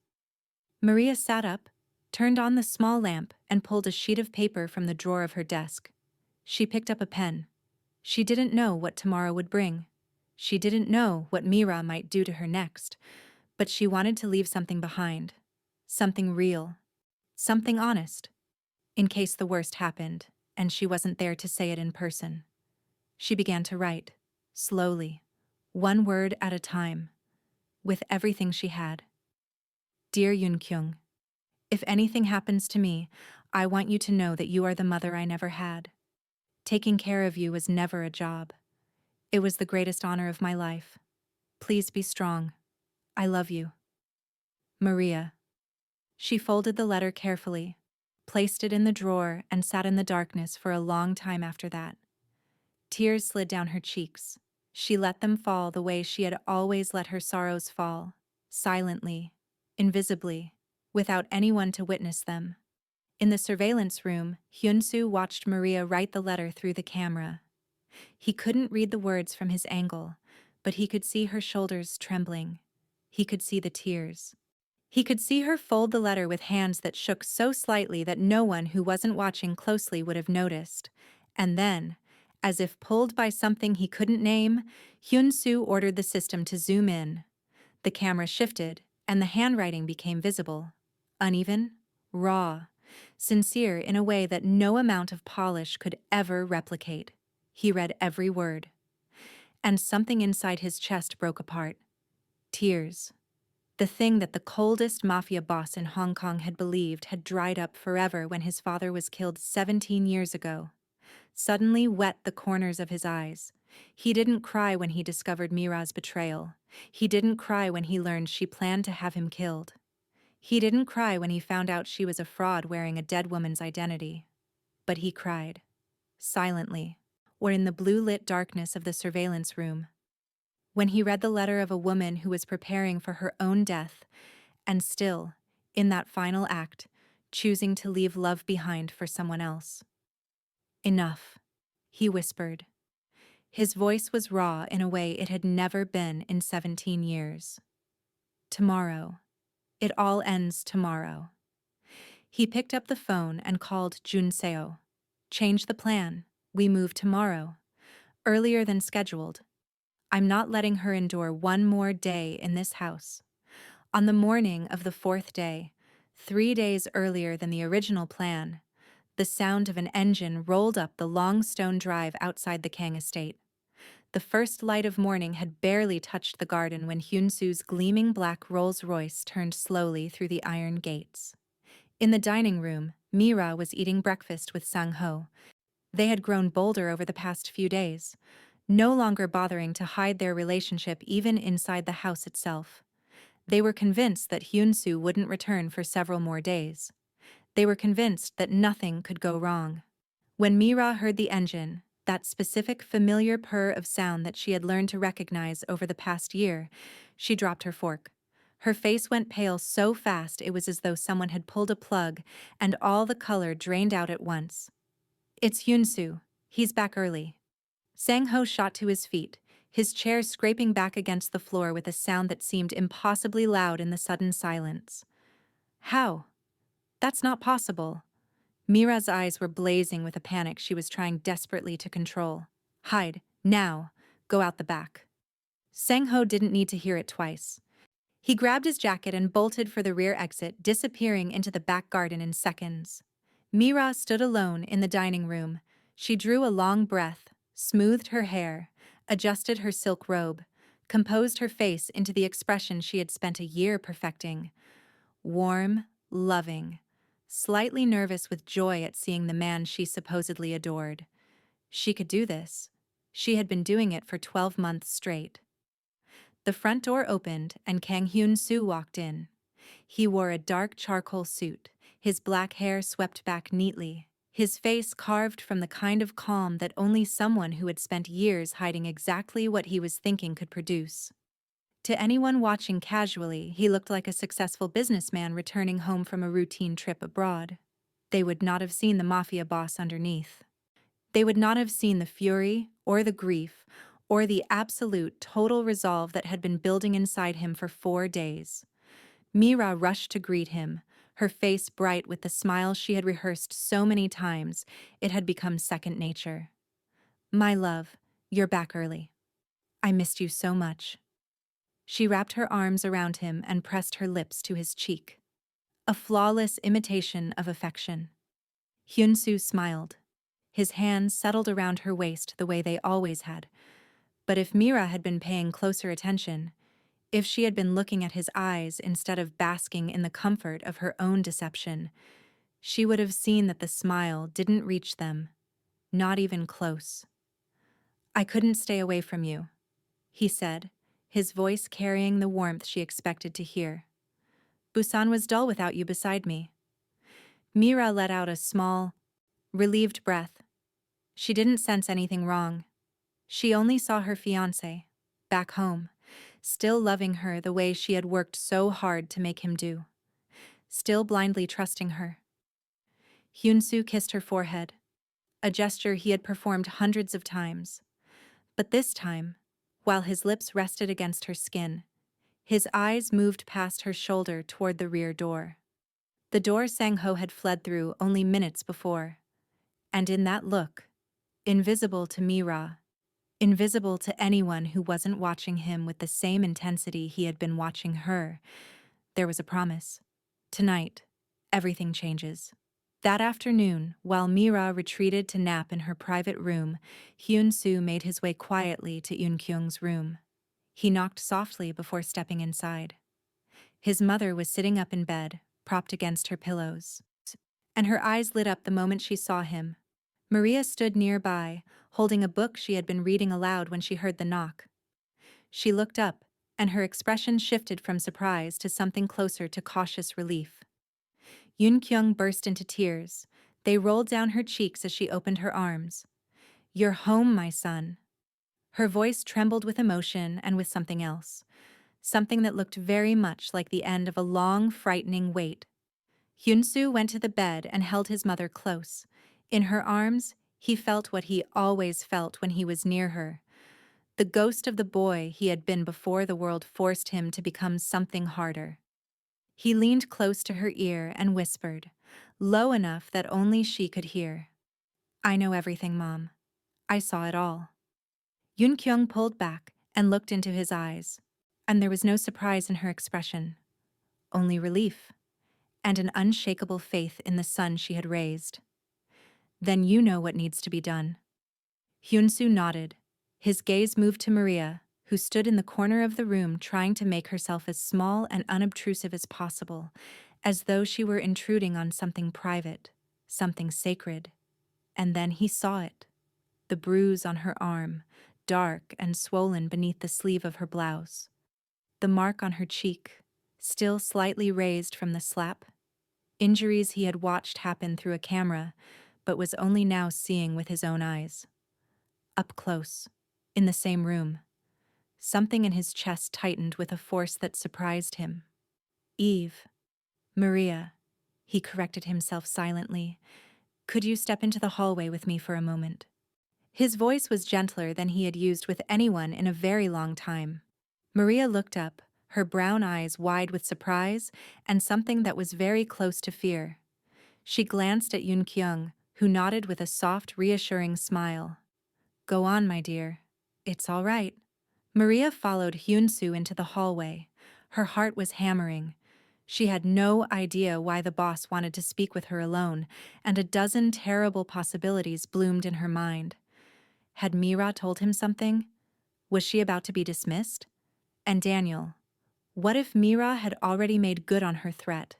Maria sat up, turned on the small lamp, and pulled a sheet of paper from the drawer of her desk. She picked up a pen. She didn't know what tomorrow would bring. She didn't know what Mira might do to her next, but she wanted to leave something behind. Something real. Something honest. In case the worst happened, and she wasn't there to say it in person. She began to write, slowly, one word at a time, with everything she had. Dear Eunkyung, if anything happens to me, I want you to know that you are the mother I never had. Taking care of you was never a job. It was the greatest honor of my life. Please be strong. I love you. Maria. She folded the letter carefully, placed it in the drawer, and sat in the darkness for a long time after that. Tears slid down her cheeks. She let them fall the way she had always let her sorrows fall, silently, invisibly, without anyone to witness them. In the surveillance room, Hyun-soo watched Maria write the letter through the camera. He couldn't read the words from his angle, but he could see her shoulders trembling. He could see the tears. He could see her fold the letter with hands that shook so slightly that no one who wasn't watching closely would have noticed. And then, as if pulled by something he couldn't name, Hyun-soo ordered the system to zoom in. The camera shifted, and the handwriting became visible. Uneven, raw, sincere in a way that no amount of polish could ever replicate. He read every word. And something inside his chest broke apart. Tears. The thing that the coldest mafia boss in Hong Kong had believed had dried up forever when his father was killed 17 years ago, suddenly wet the corners of his eyes. He didn't cry when he discovered Mira's betrayal. He didn't cry when he learned she planned to have him killed. He didn't cry when he found out she was a fraud wearing a dead woman's identity. But he cried. Silently, or in the blue-lit darkness of the surveillance room. When he read the letter of a woman who was preparing for her own death, and still, in that final act, choosing to leave love behind for someone else. Enough, he whispered. His voice was raw in a way it had never been in 17 years. Tomorrow. It all ends tomorrow. He picked up the phone and called Junseo. Change the plan. We move tomorrow. Earlier than scheduled. I'm not letting her endure one more day in this house. On the morning of the 4th day, 3 days earlier than the original plan, the sound of an engine rolled up the long stone drive outside the Kang estate. The first light of morning had barely touched the garden when Hyun-soo's gleaming black Rolls-Royce turned slowly through the iron gates. In the dining room, Mira was eating breakfast with Sang-ho. They had grown bolder over the past few days, no longer bothering to hide their relationship even inside the house itself. They were convinced that Hyun-soo wouldn't return for several more days. They were convinced that nothing could go wrong. When Mira heard the engine, that specific familiar purr of sound that she had learned to recognize over the past year, she dropped her fork. Her face went pale so fast it was as though someone had pulled a plug and all the color drained out at once. It's Hyun-soo. He's back early. Sang-ho shot to his feet, his chair scraping back against the floor with a sound that seemed impossibly loud in the sudden silence. How? That's not possible. Mira's eyes were blazing with a panic she was trying desperately to control. Hide, now, go out the back. Sang-ho didn't need to hear it twice. He grabbed his jacket and bolted for the rear exit, disappearing into the back garden in seconds. Mira stood alone in the dining room. She drew a long breath, smoothed her hair, adjusted her silk robe, composed her face into the expression she had spent a year perfecting. Warm, loving, slightly nervous with joy at seeing the man she supposedly adored. She could do this. She had been doing it for 12 months straight. The front door opened and Kang Hyun-soo walked in. He wore a dark charcoal suit, his black hair swept back neatly, his face carved from the kind of calm that only someone who had spent years hiding exactly what he was thinking could produce. To anyone watching casually, he looked like a successful businessman returning home from a routine trip abroad. They would not have seen the mafia boss underneath. They would not have seen the fury, or the grief, or the absolute total resolve that had been building inside him for 4 days. Mira rushed to greet him, her face bright with the smile she had rehearsed so many times it had become second nature. "My love, you're back early. I missed you so much." She wrapped her arms around him and pressed her lips to his cheek. A flawless imitation of affection. Hyun-soo smiled. His hands settled around her waist the way they always had. But if Mira had been paying closer attention, if she had been looking at his eyes instead of basking in the comfort of her own deception, she would have seen that the smile didn't reach them, not even close. "I couldn't stay away from you," he said, his voice carrying the warmth she expected to hear. "Busan was dull without you beside me." Mira let out a small, relieved breath. She didn't sense anything wrong. She only saw her fiancé, back home, still loving her the way she had worked so hard to make him do. Still blindly trusting her. Hyun-soo kissed her forehead, a gesture he had performed hundreds of times. But this time, while his lips rested against her skin, his eyes moved past her shoulder toward the rear door. The door Sang-ho had fled through only minutes before. And in that look, invisible to Mira, invisible to anyone who wasn't watching him with the same intensity he had been watching her, there was a promise. Tonight, everything changes. That afternoon, while Mira retreated to nap in her private room, Hyun-soo made his way quietly to Eun-kyung's room. He knocked softly before stepping inside. His mother was sitting up in bed, propped against her pillows. And her eyes lit up the moment she saw him. Maria stood nearby, holding a book she had been reading aloud when she heard the knock. She looked up, and her expression shifted from surprise to something closer to cautious relief. Eun-kyung burst into tears. They rolled down her cheeks as she opened her arms. "You're home, my son." Her voice trembled with emotion and with something else. Something that looked very much like the end of a long, frightening wait. Hyun-soo went to the bed and held his mother close. In her arms, he felt what he always felt when he was near her. The ghost of the boy he had been before the world forced him to become something harder. He leaned close to her ear and whispered, low enough that only she could hear. "I know everything, Mom. I saw it all." Eun-kyung pulled back and looked into his eyes, and there was no surprise in her expression, only relief, and an unshakable faith in the son she had raised. "Then you know what needs to be done." Hyun-soo nodded. His gaze moved to Maria, who stood in the corner of the room trying to make herself as small and unobtrusive as possible, as though she were intruding on something private, something sacred. And then he saw it. The bruise on her arm, dark and swollen beneath the sleeve of her blouse. The mark on her cheek, still slightly raised from the slap. Injuries he had watched happen through a camera, but was only now seeing with his own eyes. Up close, in the same room. Something in his chest tightened with a force that surprised him. "Eve. Maria," he corrected himself silently. "Could you step into the hallway with me for a moment?" His voice was gentler than he had used with anyone in a very long time. Maria looked up, her brown eyes wide with surprise and something that was very close to fear. She glanced at Yoon Kyung, who nodded with a soft, reassuring smile. Go on, my dear. It's all right. Maria followed Hyun-soo into the hallway. Her heart was hammering. She had no idea why the boss wanted to speak with her alone, and a dozen terrible possibilities bloomed in her mind. Had Mira told him something? Was she about to be dismissed? And Daniel? What if Mira had already made good on her threat?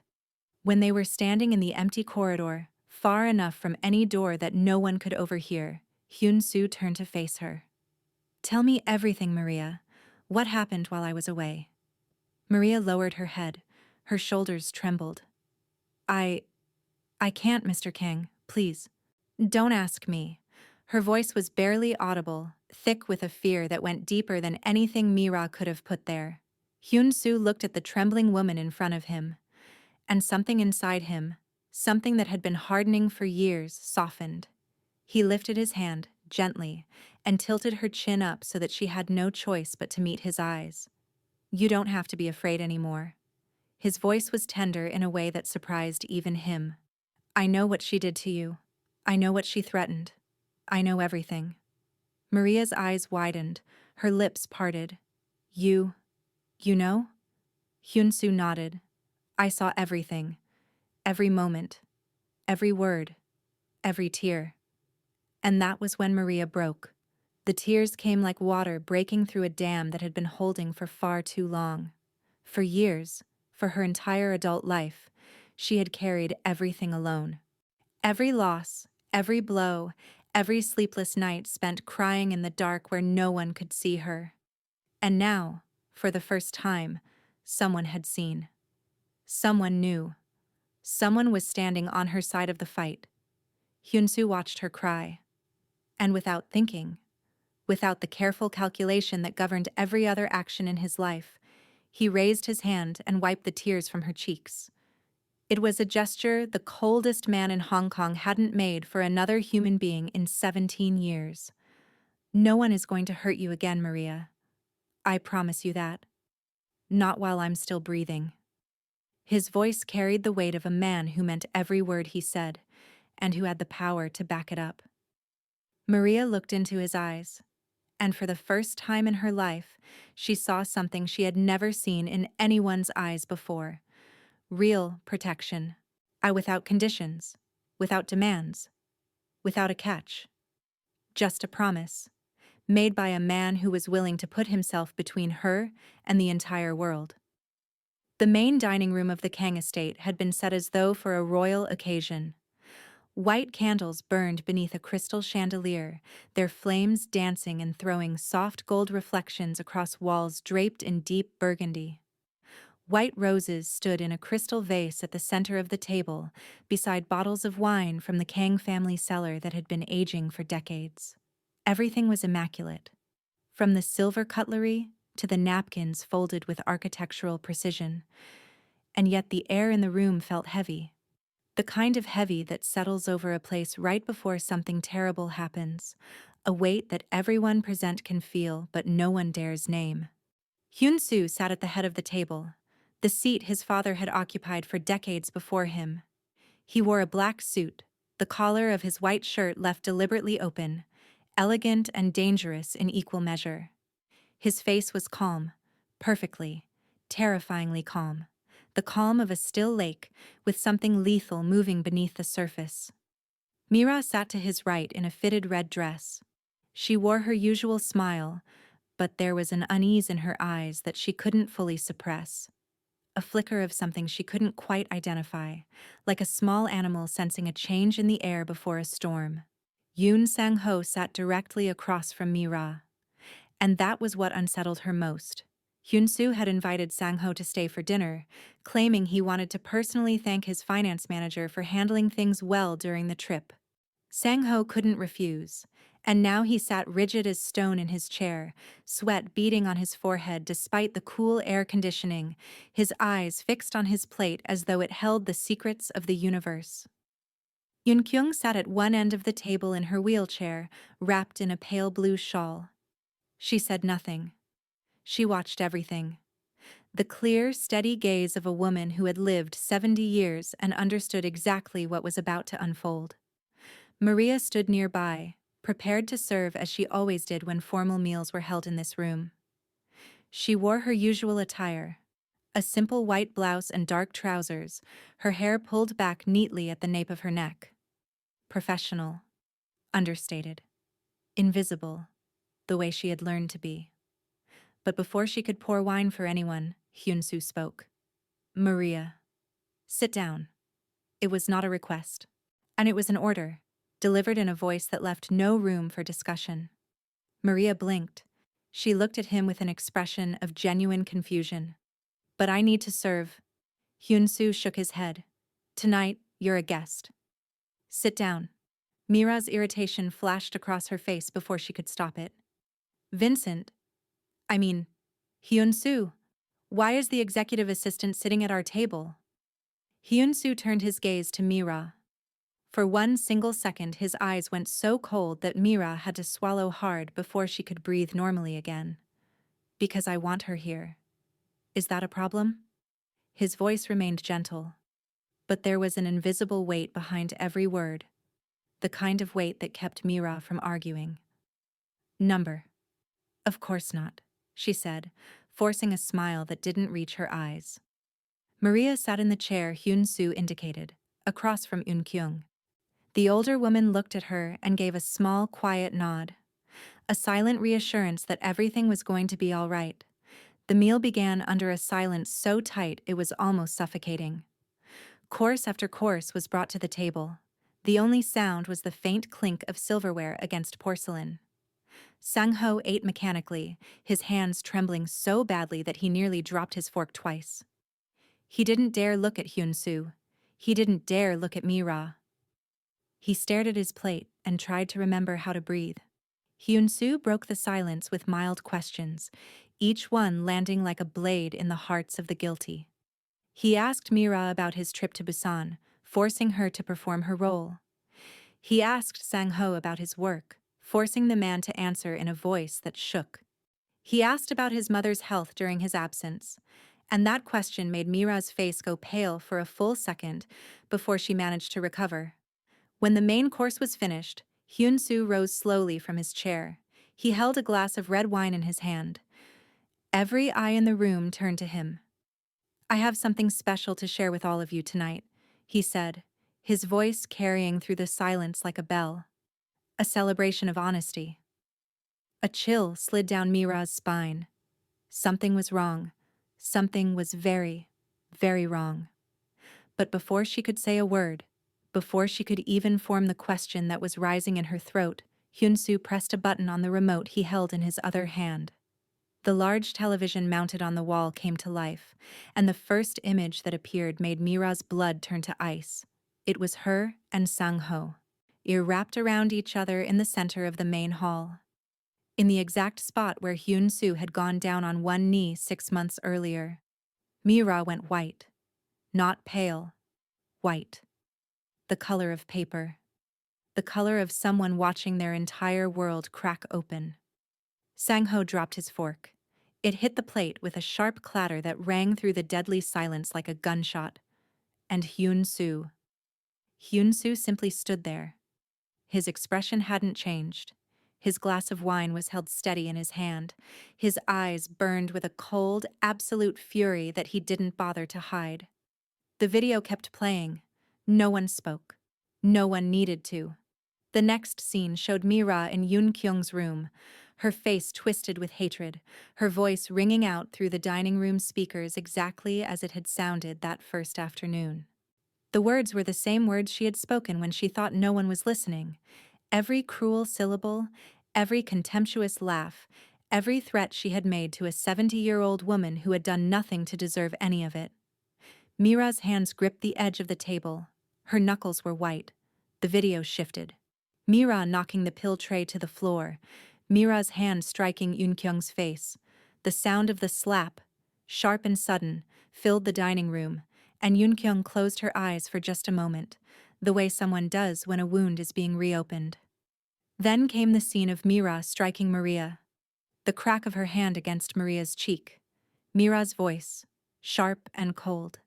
When they were standing in the empty corridor, far enough from any door that no one could overhear, Hyun-soo turned to face her. Tell me everything, Maria. What happened while I was away? Maria lowered her head. Her shoulders trembled. I can't, Mr. King, please. Don't ask me. Her voice was barely audible, thick with a fear that went deeper than anything Mira could have put there. Hyun-soo looked at the trembling woman in front of him, and something inside him, something that had been hardening for years, softened. He lifted his hand, gently, and tilted her chin up so that she had no choice but to meet his eyes. You don't have to be afraid anymore. His voice was tender in a way that surprised even him. I know what she did to you. I know what she threatened. I know everything. Maria's eyes widened, her lips parted. You know? Hyun-soo nodded. I saw everything. Every moment. Every word. Every tear. And that was when Maria broke. The tears came like water breaking through a dam that had been holding for far too long. For years, for her entire adult life, she had carried everything alone. Every loss, every blow, every sleepless night spent crying in the dark where no one could see her. And now, for the first time, someone had seen. Someone knew. Someone was standing on her side of the fight. Hyun-soo watched her cry. And without thinking, without the careful calculation that governed every other action in his life, he raised his hand and wiped the tears from her cheeks. It was a gesture the coldest man in Hong Kong hadn't made for another human being in 17 years. No one is going to hurt you again, Maria. I promise you that. Not while I'm still breathing. His voice carried the weight of a man who meant every word he said, and who had the power to back it up. Maria looked into his eyes, and for the first time in her life, she saw something she had never seen in anyone's eyes before. Real protection. Without conditions, without demands, without a catch. Just a promise, made by a man who was willing to put himself between her and the entire world. The main dining room of the Kang estate had been set as though for a royal occasion. White candles burned beneath a crystal chandelier, their flames dancing and throwing soft gold reflections across walls draped in deep burgundy. White roses stood in a crystal vase at the center of the table, beside bottles of wine from the Kang family cellar that had been aging for decades. Everything was immaculate, from the silver cutlery to the napkins folded with architectural precision. And yet the air in the room felt heavy. The kind of heavy that settles over a place right before something terrible happens, a weight that everyone present can feel but no one dares name. Hyun-soo sat at the head of the table, the seat his father had occupied for decades before him. He wore a black suit, the collar of his white shirt left deliberately open, elegant and dangerous in equal measure. His face was calm, perfectly, terrifyingly calm, the calm of a still lake with something lethal moving beneath the surface. Mira sat to his right in a fitted red dress. She wore her usual smile, but there was an unease in her eyes that she couldn't fully suppress. A flicker of something she couldn't quite identify, like a small animal sensing a change in the air before a storm. Yoon Sang-ho sat directly across from Mira. And that was what unsettled her most. Hyun-soo had invited Sang-ho to stay for dinner, claiming he wanted to personally thank his finance manager for handling things well during the trip. Sang-ho couldn't refuse, and now he sat rigid as stone in his chair, sweat beading on his forehead despite the cool air conditioning, his eyes fixed on his plate as though it held the secrets of the universe. Yoon Kyung sat at one end of the table in her wheelchair, wrapped in a pale blue shawl. She said nothing. She watched everything. The clear, steady gaze of a woman who had lived 70 years and understood exactly what was about to unfold. Maria stood nearby, prepared to serve as she always did when formal meals were held in this room. She wore her usual attire, a simple white blouse and dark trousers, her hair pulled back neatly at the nape of her neck. Professional, understated, invisible, the way she had learned to be. But before she could pour wine for anyone, Hyun-soo spoke. Maria, sit down. It was not a request. And it was an order, delivered in a voice that left no room for discussion. Maria blinked. She looked at him with an expression of genuine confusion. But I need to serve. Hyun-soo shook his head. Tonight, you're a guest. Sit down. Mira's irritation flashed across her face before she could stop it. Vincent. Hyun-soo. Why is the executive assistant sitting at our table? Hyun-soo turned his gaze to Mira. For one single second his eyes went so cold that Mira had to swallow hard before she could breathe normally again. Because I want her here. Is that a problem? His voice remained gentle. But there was an invisible weight behind every word. The kind of weight that kept Mira from arguing. Number. Of course not, she said, forcing a smile that didn't reach her eyes. Maria sat in the chair Hyun-soo indicated, across from Eun-kyung. The older woman looked at her and gave a small, quiet nod. A silent reassurance that everything was going to be all right. The meal began under a silence so tight it was almost suffocating. Course after course was brought to the table. The only sound was the faint clink of silverware against porcelain. Sang-ho ate mechanically, his hands trembling so badly that he nearly dropped his fork twice. He didn't dare look at Hyun-soo. He didn't dare look at Mira. He stared at his plate and tried to remember how to breathe. Hyun-soo broke the silence with mild questions, each one landing like a blade in the hearts of the guilty. He asked Mira about his trip to Busan, forcing her to perform her role. He asked Sang-ho about his work, forcing the man to answer in a voice that shook. He asked about his mother's health during his absence, and that question made Mira's face go pale for a full second before she managed to recover. When the main course was finished, Hyun-soo rose slowly from his chair. He held a glass of red wine in his hand. Every eye in the room turned to him. I have something special to share with all of you tonight, he said, his voice carrying through the silence like a bell. A celebration of honesty. A chill slid down Mira's spine. Something was wrong. Something was very, very wrong. But before she could say a word, before she could even form the question that was rising in her throat, Hyun-soo pressed a button on the remote he held in his other hand. The large television mounted on the wall came to life, and the first image that appeared made Mira's blood turn to ice. It was her and Sang-ho, wrapped around each other in the center of the main hall. In the exact spot where Hyun-soo had gone down on one knee 6 months earlier. Mira went white. Not pale. White. The color of paper. The color of someone watching their entire world crack open. Sang-ho dropped his fork. It hit the plate with a sharp clatter that rang through the deadly silence like a gunshot. And Hyun-soo. Hyun-soo simply stood there. His expression hadn't changed. His glass of wine was held steady in his hand. His eyes burned with a cold, absolute fury that he didn't bother to hide. The video kept playing. No one spoke. No one needed to. The next scene showed Mira in Eun-kyung's room, her face twisted with hatred, her voice ringing out through the dining room speakers exactly as it had sounded that first afternoon. The words were the same words she had spoken when she thought no one was listening. Every cruel syllable, every contemptuous laugh, every threat she had made to a 70-year-old woman who had done nothing to deserve any of it. Mira's hands gripped the edge of the table. Her knuckles were white. The video shifted. Mira knocking the pill tray to the floor. Mira's hand striking Eun-kyung's face. The sound of the slap, sharp and sudden, filled the dining room, and Eun-kyung closed her eyes for just a moment, the way someone does when a wound is being reopened. Then came the scene of Mira striking Maria. The crack of her hand against Maria's cheek. Mira's voice, sharp and cold.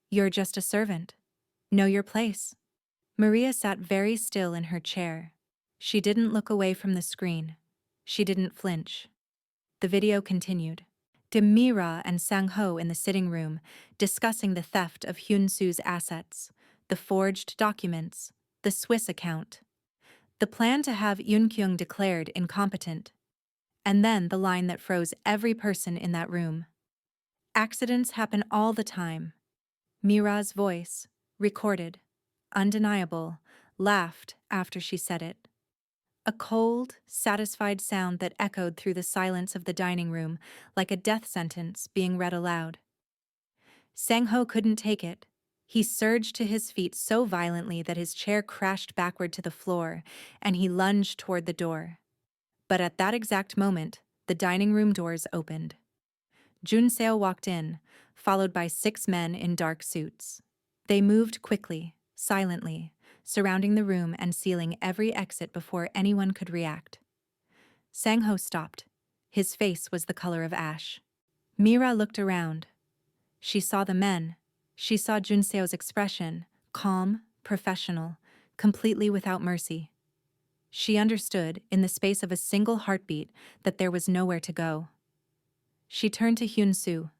You're just a servant. Know your place. Maria sat very still in her chair. She didn't look away from the screen. She didn't flinch. The video continued. Mira and Sang-ho in the sitting room, discussing the theft of Hyun-soo's assets, the forged documents, the Swiss account, the plan to have Yoon-kyung declared incompetent, and then the line that froze every person in that room. Accidents happen all the time. Mira's voice, recorded, undeniable, laughed after she said it. A cold, satisfied sound that echoed through the silence of the dining room like a death sentence being read aloud. Sang-ho couldn't take it. He surged to his feet so violently that his chair crashed backward to the floor, and he lunged toward the door. But at that exact moment, the dining room doors opened. Jun-seo walked in, followed by 6 men in dark suits. They moved quickly, silently, surrounding the room and sealing every exit before anyone could react. Sang-ho stopped. His face was the color of ash. Mira looked around. She saw the men. She saw Jun-seo's expression, calm, professional, completely without mercy. She understood, in the space of a single heartbeat, that there was nowhere to go. She turned to Hyun-soo.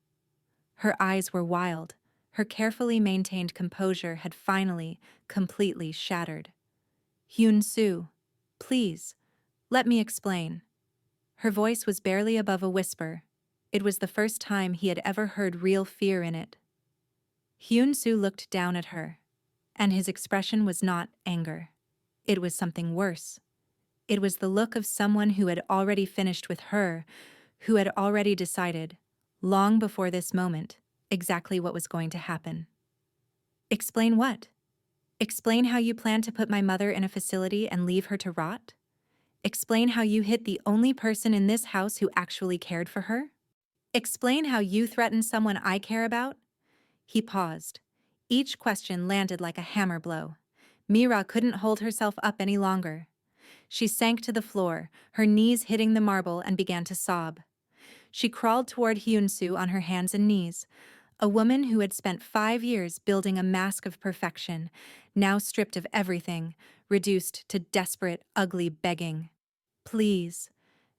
Her eyes were wild. Her carefully maintained composure had finally, completely shattered. Hyun-soo, please, let me explain. Her voice was barely above a whisper. It was the first time he had ever heard real fear in it. Hyun-soo looked down at her, and his expression was not anger. It was something worse. It was the look of someone who had already finished with her, who had already decided, long before this moment, exactly what was going to happen. Explain what? Explain how you plan to put my mother in a facility and leave her to rot? Explain how you hit the only person in this house who actually cared for her? Explain how you threatened someone I care about? He paused. Each question landed like a hammer blow. Mira couldn't hold herself up any longer. She sank to the floor, her knees hitting the marble, and began to sob. She crawled toward Hyun-soo on her hands and knees, a woman who had spent 5 years building a mask of perfection, now stripped of everything, reduced to desperate, ugly begging. Please,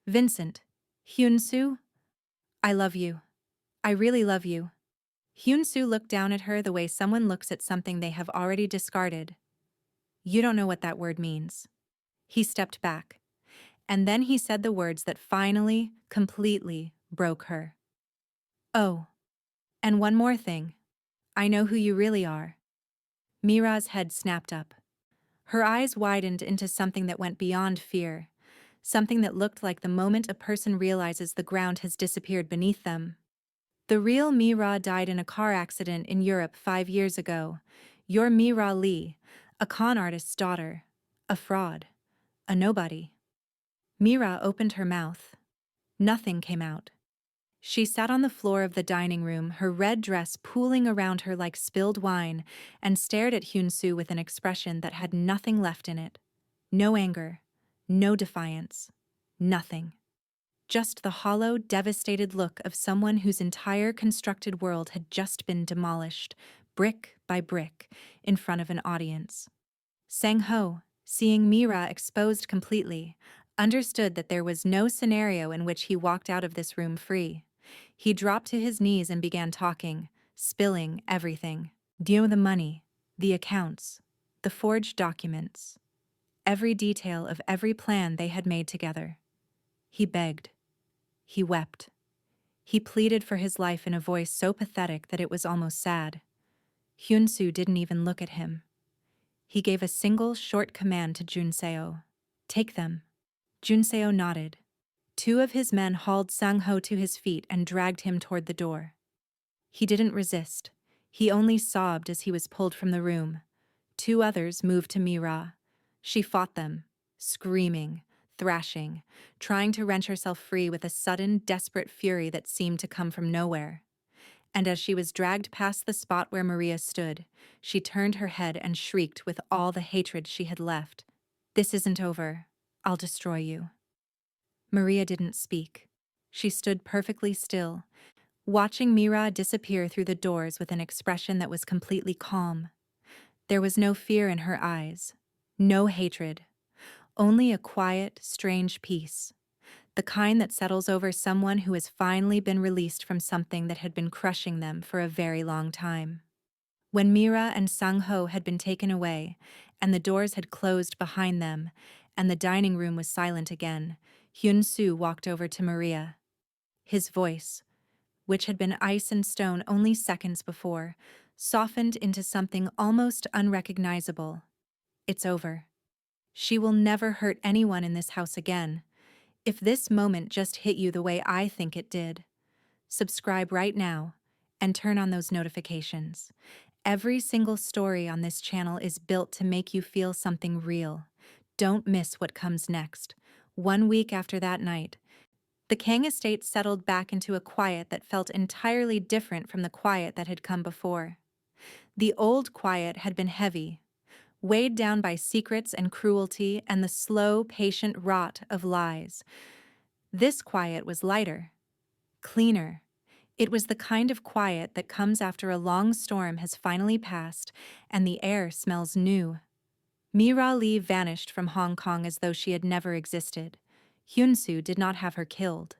Vincent, Hyun-soo, I love you. I really love you. Hyun-soo looked down at her the way someone looks at something they have already discarded. You don't know what that word means. He stepped back, and then he said the words that finally, completely broke her. Oh, and one more thing. I know who you really are. Mira's head snapped up. Her eyes widened into something that went beyond fear, something that looked like the moment a person realizes the ground has disappeared beneath them. The real Mira died in a car accident in Europe 5 years ago. You're Mira Lee, a con artist's daughter, a fraud, a nobody. Mira opened her mouth. Nothing came out. She sat on the floor of the dining room, her red dress pooling around her like spilled wine, and stared at Hyun-soo with an expression that had nothing left in it. No anger, no defiance, nothing. Just the hollow, devastated look of someone whose entire constructed world had just been demolished, brick by brick, in front of an audience. Sang-ho, seeing Mira exposed completely, understood that there was no scenario in which he walked out of this room free. He dropped to his knees and began talking, spilling everything. The money, the accounts, the forged documents, every detail of every plan they had made together. He begged. He wept. He pleaded for his life in a voice so pathetic that it was almost sad. Hyun-soo didn't even look at him. He gave a single short command to Jun-seo. Take them. Jun-seo nodded. 2 of his men hauled Sang-ho to his feet and dragged him toward the door. He didn't resist. He only sobbed as he was pulled from the room. 2 others moved to Mira. She fought them, screaming, thrashing, trying to wrench herself free with a sudden, desperate fury that seemed to come from nowhere. And as she was dragged past the spot where Maria stood, she turned her head and shrieked with all the hatred she had left. This isn't over. I'll destroy you. Maria didn't speak. She stood perfectly still, watching Mira disappear through the doors with an expression that was completely calm. There was no fear in her eyes, no hatred, only a quiet, strange peace, the kind that settles over someone who has finally been released from something that had been crushing them for a very long time. When Mira and Sang-ho had been taken away, and the doors had closed behind them, and the dining room was silent again, Hyun-soo walked over to Maria. His voice, which had been ice and stone only seconds before, softened into something almost unrecognizable. It's over. She will never hurt anyone in this house again. If this moment just hit you the way I think it did, subscribe right now and turn on those notifications. Every single story on this channel is built to make you feel something real. Don't miss what comes next. 1 week after that night, the Kang estate settled back into a quiet that felt entirely different from the quiet that had come before. The old quiet had been heavy, weighed down by secrets and cruelty and the slow, patient rot of lies. This quiet was lighter, cleaner. It was the kind of quiet that comes after a long storm has finally passed and the air smells new. Mira Lee vanished from Hong Kong as though she had never existed. Hyun-soo did not have her killed.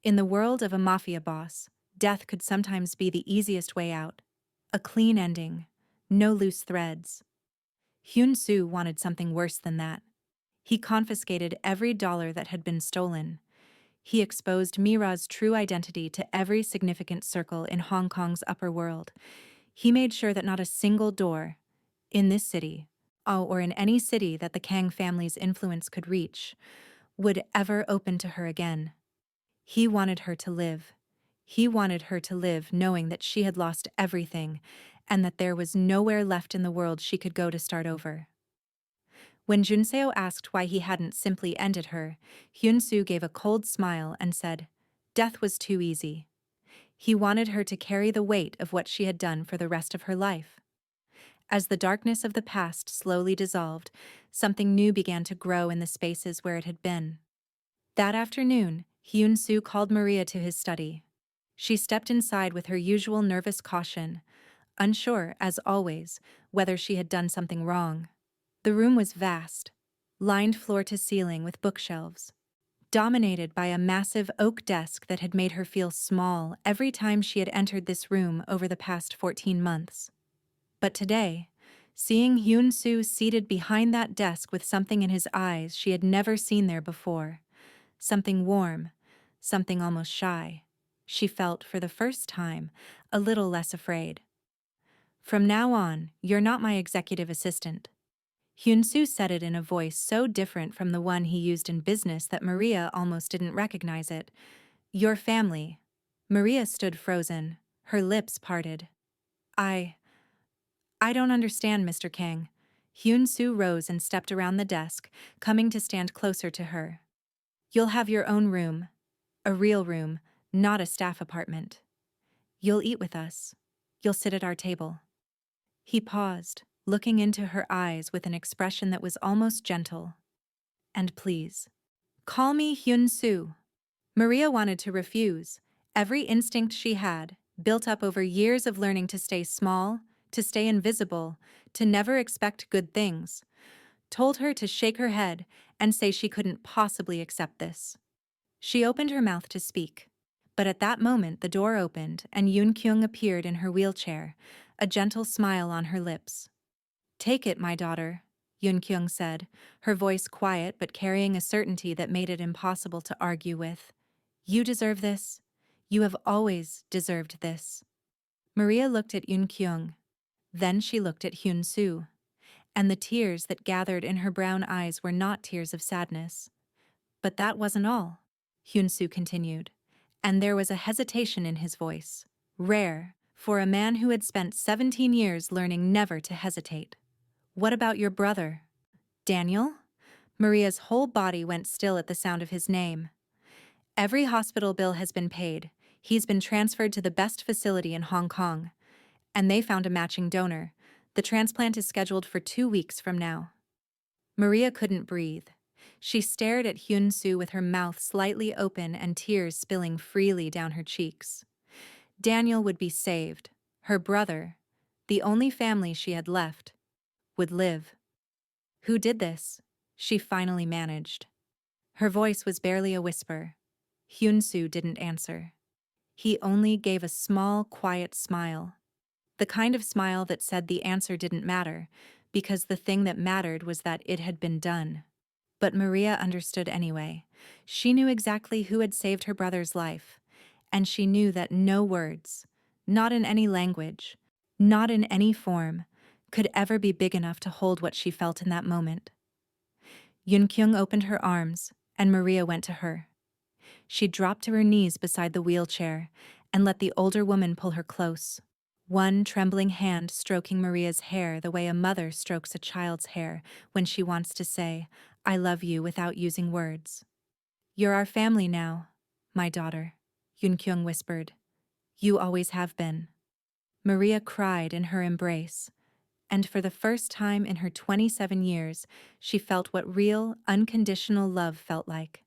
In the world of a mafia boss, death could sometimes be the easiest way out. A clean ending, no loose threads. Hyun-soo wanted something worse than that. He confiscated every dollar that had been stolen. He exposed Mira's true identity to every significant circle in Hong Kong's upper world. He made sure that not a single door, in this city, or in any city that the Kang family's influence could reach, would ever open to her again. He wanted her to live. He wanted her to live knowing that she had lost everything and that there was nowhere left in the world she could go to start over. When Junseo asked why he hadn't simply ended her, Hyun-soo gave a cold smile and said, "Death was too easy." He wanted her to carry the weight of what she had done for the rest of her life. As the darkness of the past slowly dissolved, something new began to grow in the spaces where it had been. That afternoon, Hyun-soo called Maria to his study. She stepped inside with her usual nervous caution, unsure, as always, whether she had done something wrong. The room was vast, lined floor to ceiling with bookshelves, dominated by a massive oak desk that had made her feel small every time she had entered this room over the past 14 months. But today, seeing Hyun-soo seated behind that desk with something in his eyes she had never seen there before, something warm, something almost shy, she felt, for the first time, a little less afraid. "From now on, you're not my executive assistant." Hyun-soo said it in a voice so different from the one he used in business that Maria almost didn't recognize it. "Your family." Maria stood frozen, her lips parted. I don't understand, Mr. Kang." Hyun-soo rose and stepped around the desk, coming to stand closer to her. "You'll have your own room. A real room, not a staff apartment. You'll eat with us. You'll sit at our table." He paused, looking into her eyes with an expression that was almost gentle. "And please, call me Hyun-soo." Maria wanted to refuse. Every instinct she had, built up over years of learning to stay small, to stay invisible, to never expect good things, told her to shake her head and say she couldn't possibly accept this. She opened her mouth to speak, but at that moment the door opened and Yoon Kyung appeared in her wheelchair, a gentle smile on her lips. "Take it, my daughter," Yoon Kyung said, her voice quiet but carrying a certainty that made it impossible to argue with. "You deserve this. You have always deserved this." Maria looked at Yoon Kyung. Then she looked at Hyun-soo, and the tears that gathered in her brown eyes were not tears of sadness. "But that wasn't all," Hyun-soo continued, and there was a hesitation in his voice, rare for a man who had spent 17 years learning never to hesitate. "What about your brother, Daniel?" Maria's whole body went still at the sound of his name. "Every hospital bill has been paid. He's been transferred to the best facility in Hong Kong. And they found a matching donor. The transplant is scheduled for 2 weeks from now." Maria couldn't breathe. She stared at Hyun-soo with her mouth slightly open and tears spilling freely down her cheeks. Daniel would be saved. Her brother, the only family she had left, would live. Who did this? She finally managed. Her voice was barely a whisper. Hyun-soo didn't answer. He only gave a small, quiet smile. The kind of smile that said the answer didn't matter, because the thing that mattered was that it had been done. But Maria understood anyway. She knew exactly who had saved her brother's life, and she knew that no words, not in any language, not in any form, could ever be big enough to hold what she felt in that moment. Yun-kyung opened her arms, and Maria went to her. She dropped to her knees beside the wheelchair and let the older woman pull her close, one trembling hand stroking Maria's hair the way a mother strokes a child's hair when she wants to say, "I love you," without using words. "You're our family now, my daughter," Yun-kyung whispered. "You always have been." Maria cried in her embrace, and for the first time in her 27 years, she felt what real, unconditional love felt like.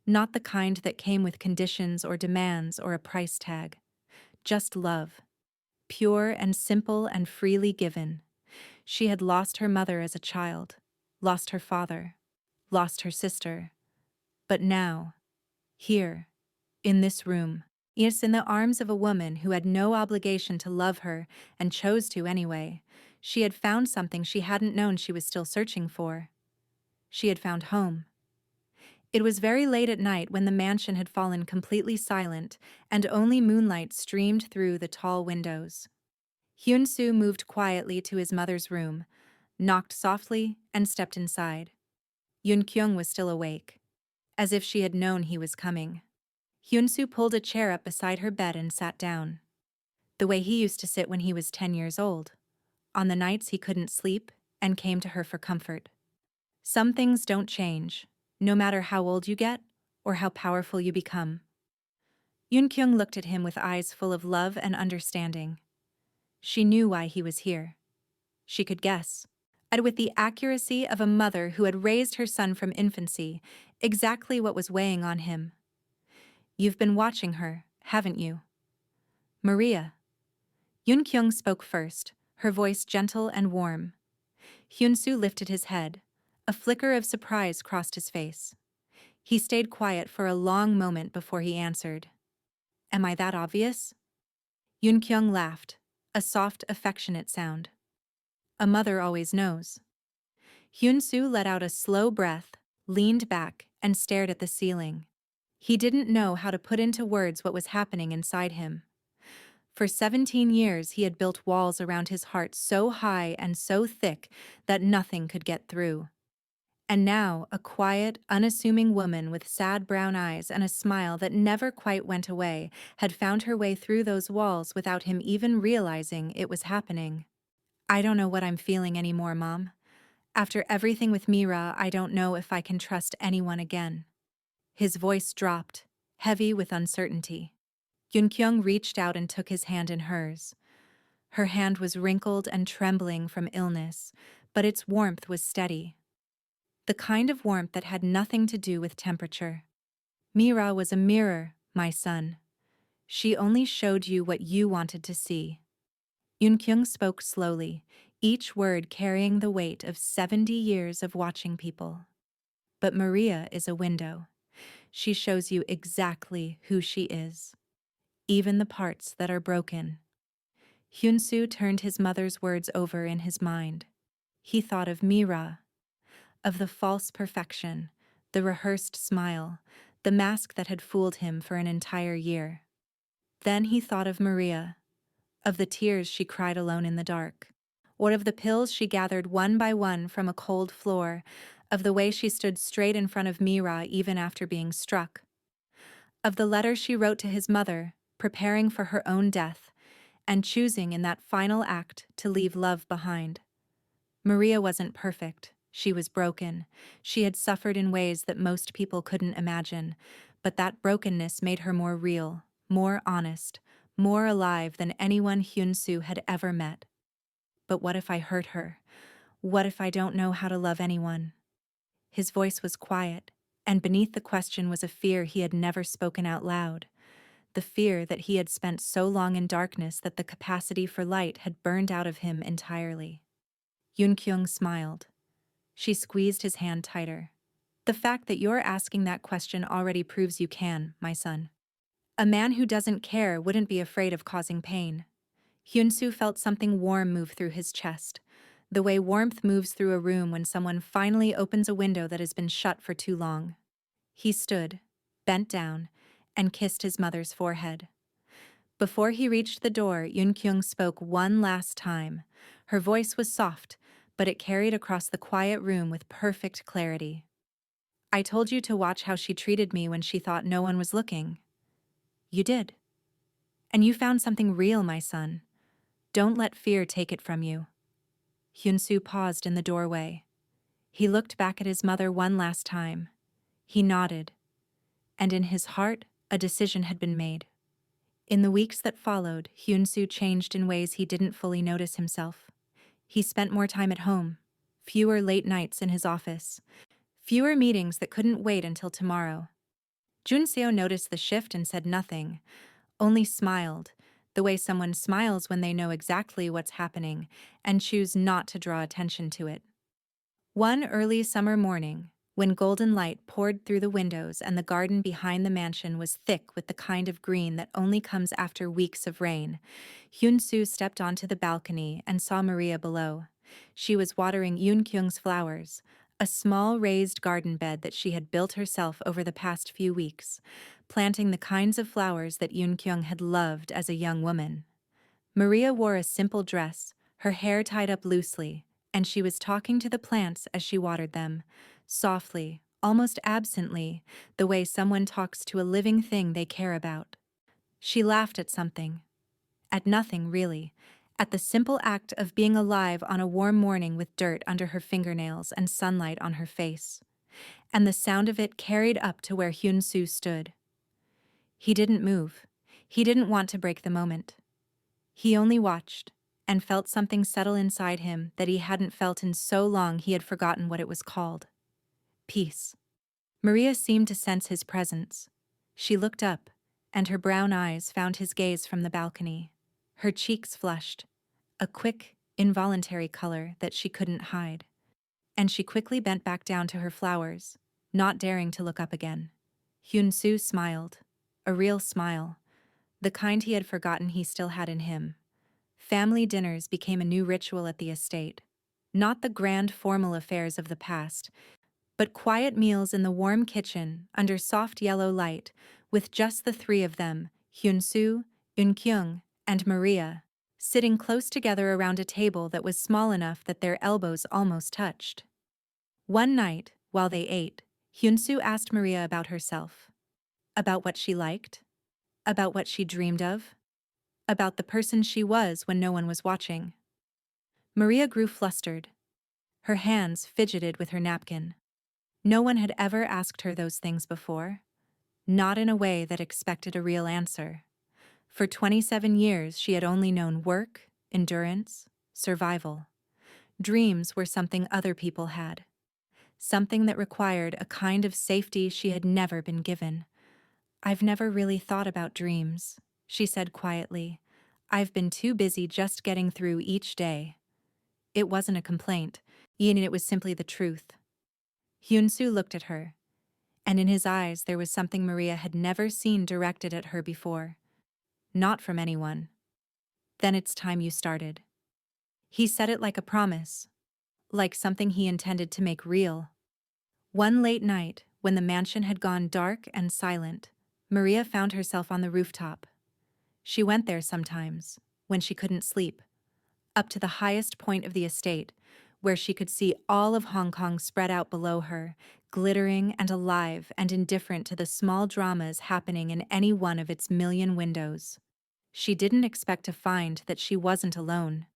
Not the kind that came with conditions or demands or a price tag. Just love. Pure and simple and freely given. She had lost her mother as a child, lost her father, lost her sister. But now, here, in this room, yes, in the arms of a woman who had no obligation to love her and chose to anyway, she had found something she hadn't known she was still searching for. She had found home. It was very late at night when the mansion had fallen completely silent and only moonlight streamed through the tall windows. Hyun-soo moved quietly to his mother's room, knocked softly, and stepped inside. Yun-kyung was still awake, as if she had known he was coming. Hyun-soo pulled a chair up beside her bed and sat down. The way he used to sit when he was 10 years old, on the nights he couldn't sleep and came to her for comfort. Some things don't change, no matter how old you get or how powerful you become. Yun-kyung looked at him with eyes full of love and understanding. She knew why he was here. She could guess, and with the accuracy of a mother who had raised her son from infancy, exactly what was weighing on him. "You've been watching her, haven't you?" "Maria." Yun-kyung spoke first, her voice gentle and warm. Hyun-soo lifted his head. A flicker of surprise crossed his face. He stayed quiet for a long moment before he answered. "Am I that obvious?" Yun-kyung laughed, a soft, affectionate sound. "A mother always knows." Hyun-soo let out a slow breath, leaned back, and stared at the ceiling. He didn't know how to put into words what was happening inside him. For 17 years he had built walls around his heart so high and so thick that nothing could get through. And now a quiet, unassuming woman with sad brown eyes and a smile that never quite went away had found her way through those walls without him even realizing it was happening. "I don't know what I'm feeling anymore, Mom. After everything with Mira, I don't know if I can trust anyone again." His voice dropped, heavy with uncertainty. Yun-kyung reached out and took his hand in hers. Her hand was wrinkled and trembling from illness, but its warmth was steady. The kind of warmth that had nothing to do with temperature. "Mira was a mirror, my son. She only showed you what you wanted to see." Yun-kyung spoke slowly, each word carrying the weight of 70 years of watching people. "But Maria is a window. She shows you exactly who she is, even the parts that are broken." Hyun-soo turned his mother's words over in his mind. He thought of Mira, of the false perfection, the rehearsed smile, the mask that had fooled him for an entire year. Then he thought of Maria, of the tears she cried alone in the dark, or of the pills she gathered one by one from a cold floor, of the way she stood straight in front of Mira even after being struck, of the letter she wrote to his mother, preparing for her own death, and choosing in that final act to leave love behind. Maria wasn't perfect. She was broken. She had suffered in ways that most people couldn't imagine, but that brokenness made her more real, more honest, more alive than anyone Hyun-soo had ever met. "But what if I hurt her? What if I don't know how to love anyone?" His voice was quiet, and beneath the question was a fear he had never spoken out loud. the fear that he had spent so long in darkness that the capacity for light had burned out of him entirely. Yoon-kyung smiled. She squeezed his hand tighter. The fact that you're asking that question already proves you can, my son. A man who doesn't care wouldn't be afraid of causing pain. Hyun-soo felt something warm move through his chest, the way warmth moves through a room when someone finally opens a window that has been shut for too long. He stood, bent down, and kissed his mother's forehead. Before he reached the door, Yoon-kyung spoke one last time. Her voice was soft, but it carried across the quiet room with perfect clarity. I told you to watch how she treated me when she thought no one was looking. You did. And you found something real, my son. Don't let fear take it from you. Hyun-soo paused in the doorway. He looked back at his mother one last time. He nodded. And in his heart, a decision had been made. In the weeks that followed, Hyun-soo changed in ways he didn't fully notice himself. He spent more time at home, fewer late nights in his office, fewer meetings that couldn't wait until tomorrow. Jun-seo noticed the shift and said nothing, only smiled, the way someone smiles when they know exactly what's happening and choose not to draw attention to it. One early summer morning, when golden light poured through the windows and the garden behind the mansion was thick with the kind of green that only comes after weeks of rain, Hyun-soo stepped onto the balcony and saw Maria below. She was watering Yoon-kyung's flowers, a small raised garden bed that she had built herself over the past few weeks, planting the kinds of flowers that Yoon-kyung had loved as a young woman. Maria wore a simple dress, her hair tied up loosely, and she was talking to the plants as she watered them, softly, almost absently, the way someone talks to a living thing they care about. She laughed at something. At nothing, really. At the simple act of being alive on a warm morning with dirt under her fingernails and sunlight on her face. And the sound of it carried up to where Hyun-soo stood. He didn't move. He didn't want to break the moment. He only watched, and felt something settle inside him that he hadn't felt in so long he had forgotten what it was called. Peace. Maria seemed to sense his presence. She looked up, and her brown eyes found his gaze from the balcony. Her cheeks flushed, a quick, involuntary color that she couldn't hide. And she quickly bent back down to her flowers, not daring to look up again. Hyun-soo smiled, a real smile, the kind he had forgotten he still had in him. Family dinners became a new ritual at the estate. Not the grand formal affairs of the past, but quiet meals in the warm kitchen under soft yellow light, with just the three of them, Hyun-soo, Eun-kyung, and Maria, sitting close together around a table that was small enough that their elbows almost touched. One night, while they ate, Hyun-soo asked Maria about herself. About what she liked? About what she dreamed of? About the person she was when no one was watching. Maria grew flustered. Her hands fidgeted with her napkin. No one had ever asked her those things before. Not in a way that expected a real answer. For 27 years, she had only known work, endurance, survival. Dreams were something other people had. Something that required a kind of safety she had never been given. I've never really thought about dreams, she said quietly. I've been too busy just getting through each day. It wasn't a complaint, and it was simply the truth. Hyun-soo looked at her, and in his eyes there was something Maria had never seen directed at her before. Not from anyone. Then it's time you started. He said it like a promise, like something he intended to make real. One late night, when the mansion had gone dark and silent, Maria found herself on the rooftop. She went there sometimes, when she couldn't sleep, up to the highest point of the estate, where she could see all of Hong Kong spread out below her, glittering and alive and indifferent to the small dramas happening in any one of its million windows. She didn't expect to find that she wasn't alone.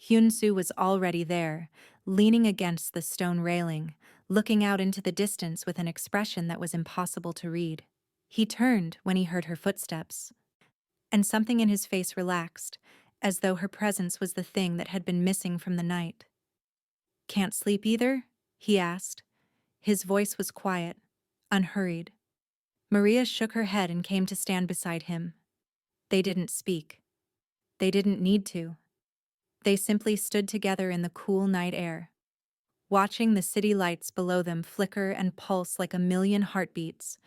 Hyun-soo was already there, leaning against the stone railing, looking out into the distance with an expression that was impossible to read. He turned when he heard her footsteps, and something in his face relaxed, as though her presence was the thing that had been missing from the night. "Can't sleep either?" he asked. His voice was quiet, unhurried. Maria shook her head and came to stand beside him. They didn't speak. They didn't need to. They simply stood together in the cool night air, watching the city lights below them flicker and pulse like a million heartbeats,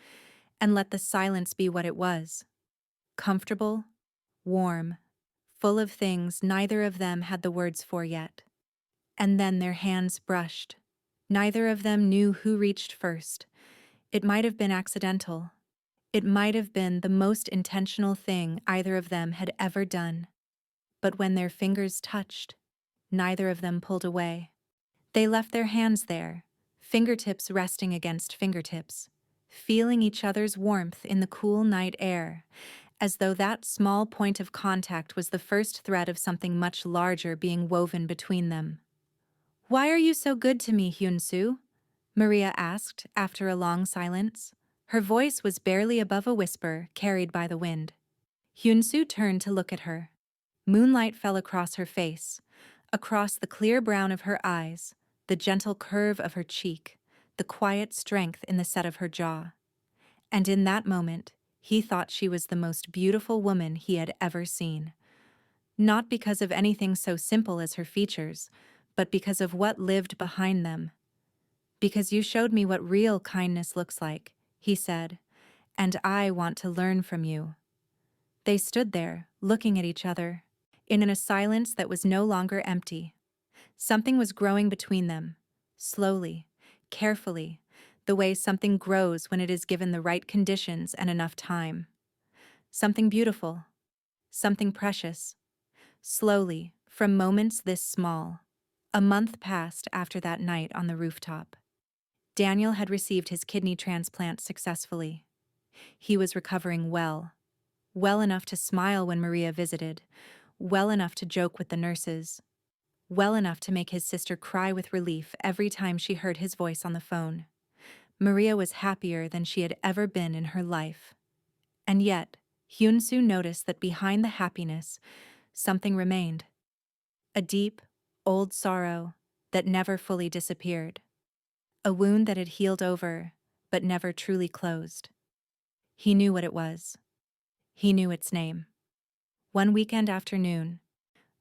and let the silence be what it was: comfortable, warm, full of things neither of them had the words for yet. And then their hands brushed. Neither of them knew who reached first. It might have been accidental. It might have been the most intentional thing either of them had ever done. But when their fingers touched, neither of them pulled away. They left their hands there, fingertips resting against fingertips, feeling each other's warmth in the cool night air, as though that small point of contact was the first thread of something much larger being woven between them. "Why are you so good to me, Hyun-soo?" Maria asked after a long silence. Her voice was barely above a whisper carried by the wind. Hyun-soo turned to look at her. Moonlight fell across her face, across the clear brown of her eyes, the gentle curve of her cheek, the quiet strength in the set of her jaw. And in that moment, he thought she was the most beautiful woman he had ever seen. Not because of anything so simple as her features, but because of what lived behind them. "Because you showed me what real kindness looks like," he said, "and I want to learn from you." They stood there, looking at each other, in a silence that was no longer empty. Something was growing between them, slowly, carefully, the way something grows when it is given the right conditions and enough time. Something beautiful, something precious. Slowly, from moments this small. A month passed after that night on the rooftop. Daniel had received his kidney transplant successfully. He was recovering well. Well enough to smile when Maria visited, well enough to joke with the nurses, well enough to make his sister cry with relief every time she heard his voice on the phone. Maria was happier than she had ever been in her life. And yet, Hyun-soo noticed that behind the happiness, something remained. A deep, old sorrow that never fully disappeared. A wound that had healed over, but never truly closed. He knew what it was. He knew its name. One weekend afternoon,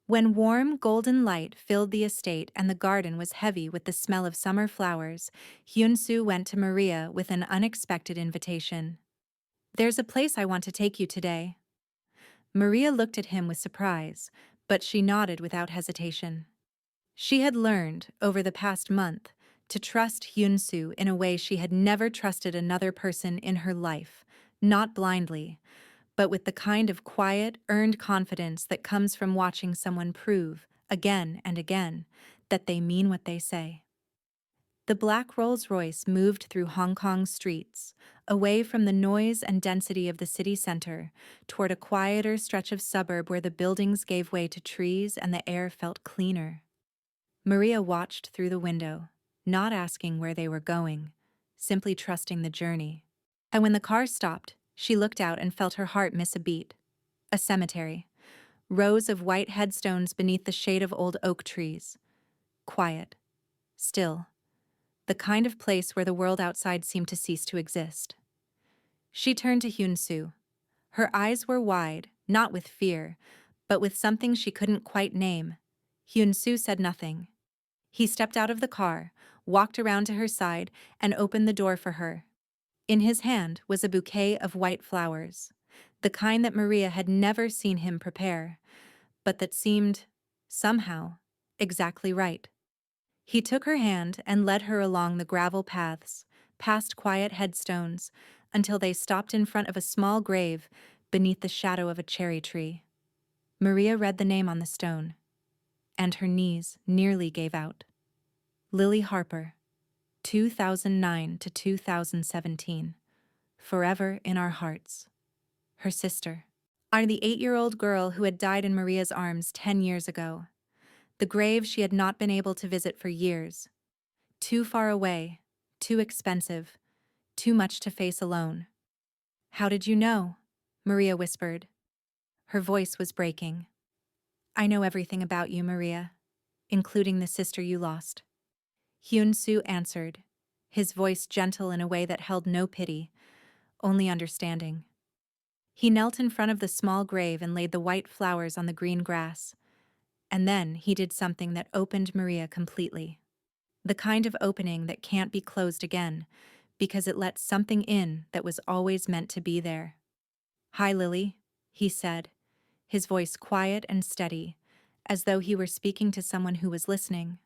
when warm, golden light filled the estate and the garden was heavy with the smell of summer flowers, Hyun-soo went to Maria with an unexpected invitation. "There's a place I want to take you today." Maria looked at him with surprise, but she nodded without hesitation. She had learned, over the past month, to trust Hyun-soo in a way she had never trusted another person in her life, not blindly, but with the kind of quiet, earned confidence that comes from watching someone prove, again and again, that they mean what they say. The black Rolls-Royce moved through Hong Kong's streets, away from the noise and density of the city center, toward a quieter stretch of suburb where the buildings gave way to trees and the air felt cleaner. Maria watched through the window, not asking where they were going, simply trusting the journey. And when the car stopped, she looked out and felt her heart miss a beat. A cemetery. Rows of white headstones beneath the shade of old oak trees. Quiet. Still. The kind of place where the world outside seemed to cease to exist. She turned to Hyun-soo. Her eyes were wide, not with fear, but with something she couldn't quite name. Hyun-soo said nothing. He stepped out of the car, walked around to her side, and opened the door for her. In his hand was a bouquet of white flowers, the kind that Maria had never seen him prepare, but that seemed, somehow, exactly right. He took her hand and led her along the gravel paths, past quiet headstones, until they stopped in front of a small grave beneath the shadow of a cherry tree. Maria read the name on the stone, and her knees nearly gave out. Lily Harper, 2009 to 2017. Forever in our hearts. Her sister. The 8-year-old girl who had died in Maria's arms 10 years ago. The grave she had not been able to visit for years. Too far away, too expensive, too much to face alone. "How did you know?" Maria whispered. Her voice was breaking. "I know everything about you, Maria, including the sister you lost." Hyun-soo answered, his voice gentle in a way that held no pity, only understanding. He knelt in front of the small grave and laid the white flowers on the green grass. And then he did something that opened Maria completely. The kind of opening that can't be closed again, because it lets something in that was always meant to be there. "Hi, Lily," he said, his voice quiet and steady, as though he were speaking to someone who was listening.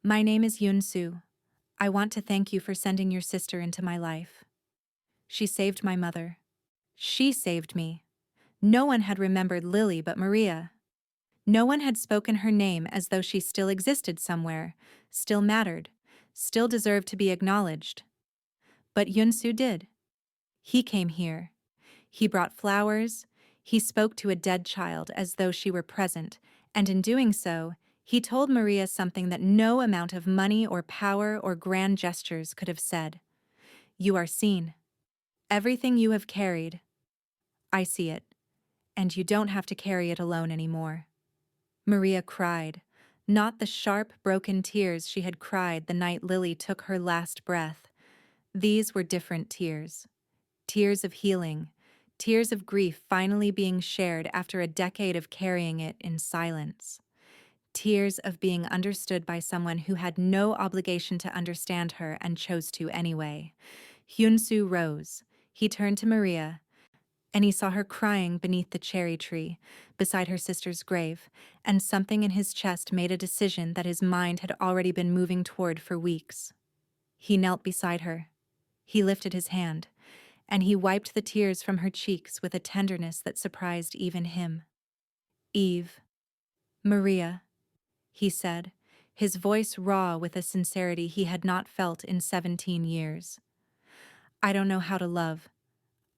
"My name is Yun-Soo. I want to thank you for sending your sister into my life. She saved my mother. She saved me." No one had remembered Lily but Maria. No one had spoken her name as though she still existed somewhere, still mattered, still deserved to be acknowledged. But Yun-Soo did. He came here. He brought flowers. He spoke to a dead child as though she were present, and in doing so, he told Maria something that no amount of money or power or grand gestures could have said. "You are seen. Everything you have carried, I see it, and you don't have to carry it alone anymore." Maria cried, not the sharp, broken tears she had cried the night Lily took her last breath. These were different tears. Tears of healing, tears of grief finally being shared after a decade of carrying it in silence. Tears of being understood by someone who had no obligation to understand her and chose to anyway. Hyun-Soo rose. He turned to Maria, and he saw her crying beneath the cherry tree, beside her sister's grave, and something in his chest made a decision that his mind had already been moving toward for weeks. He knelt beside her. He lifted his hand, and he wiped the tears from her cheeks with a tenderness that surprised even him. "Eve. Maria," he said, his voice raw with a sincerity he had not felt in 17 years. "I don't know how to love.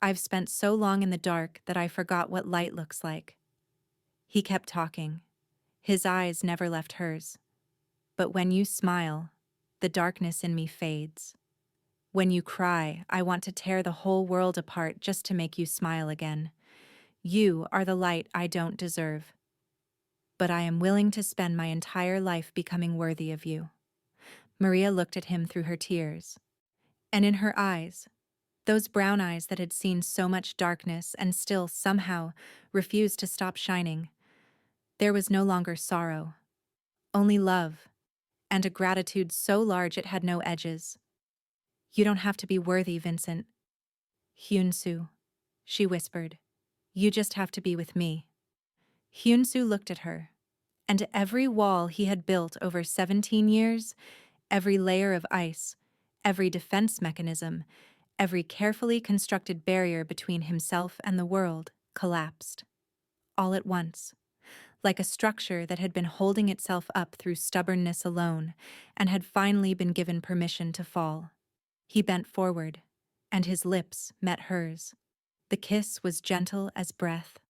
I've spent so long in the dark that I forgot what light looks like." He kept talking. His eyes never left hers. "But when you smile, the darkness in me fades. When you cry, I want to tear the whole world apart just to make you smile again. You are the light I don't deserve. But I am willing to spend my entire life becoming worthy of you." Maria looked at him through her tears. And in her eyes, those brown eyes that had seen so much darkness and still, somehow, refused to stop shining, there was no longer sorrow, only love, and a gratitude so large it had no edges. "You don't have to be worthy, Vincent. Hyun-Soo," she whispered. "You just have to be with me." Hyun-Soo looked at her, and every wall he had built over 17 years, every layer of ice, every defense mechanism, every carefully constructed barrier between himself and the world, collapsed. All at once, like a structure that had been holding itself up through stubbornness alone and had finally been given permission to fall. He bent forward, and his lips met hers. The kiss was gentle as breath,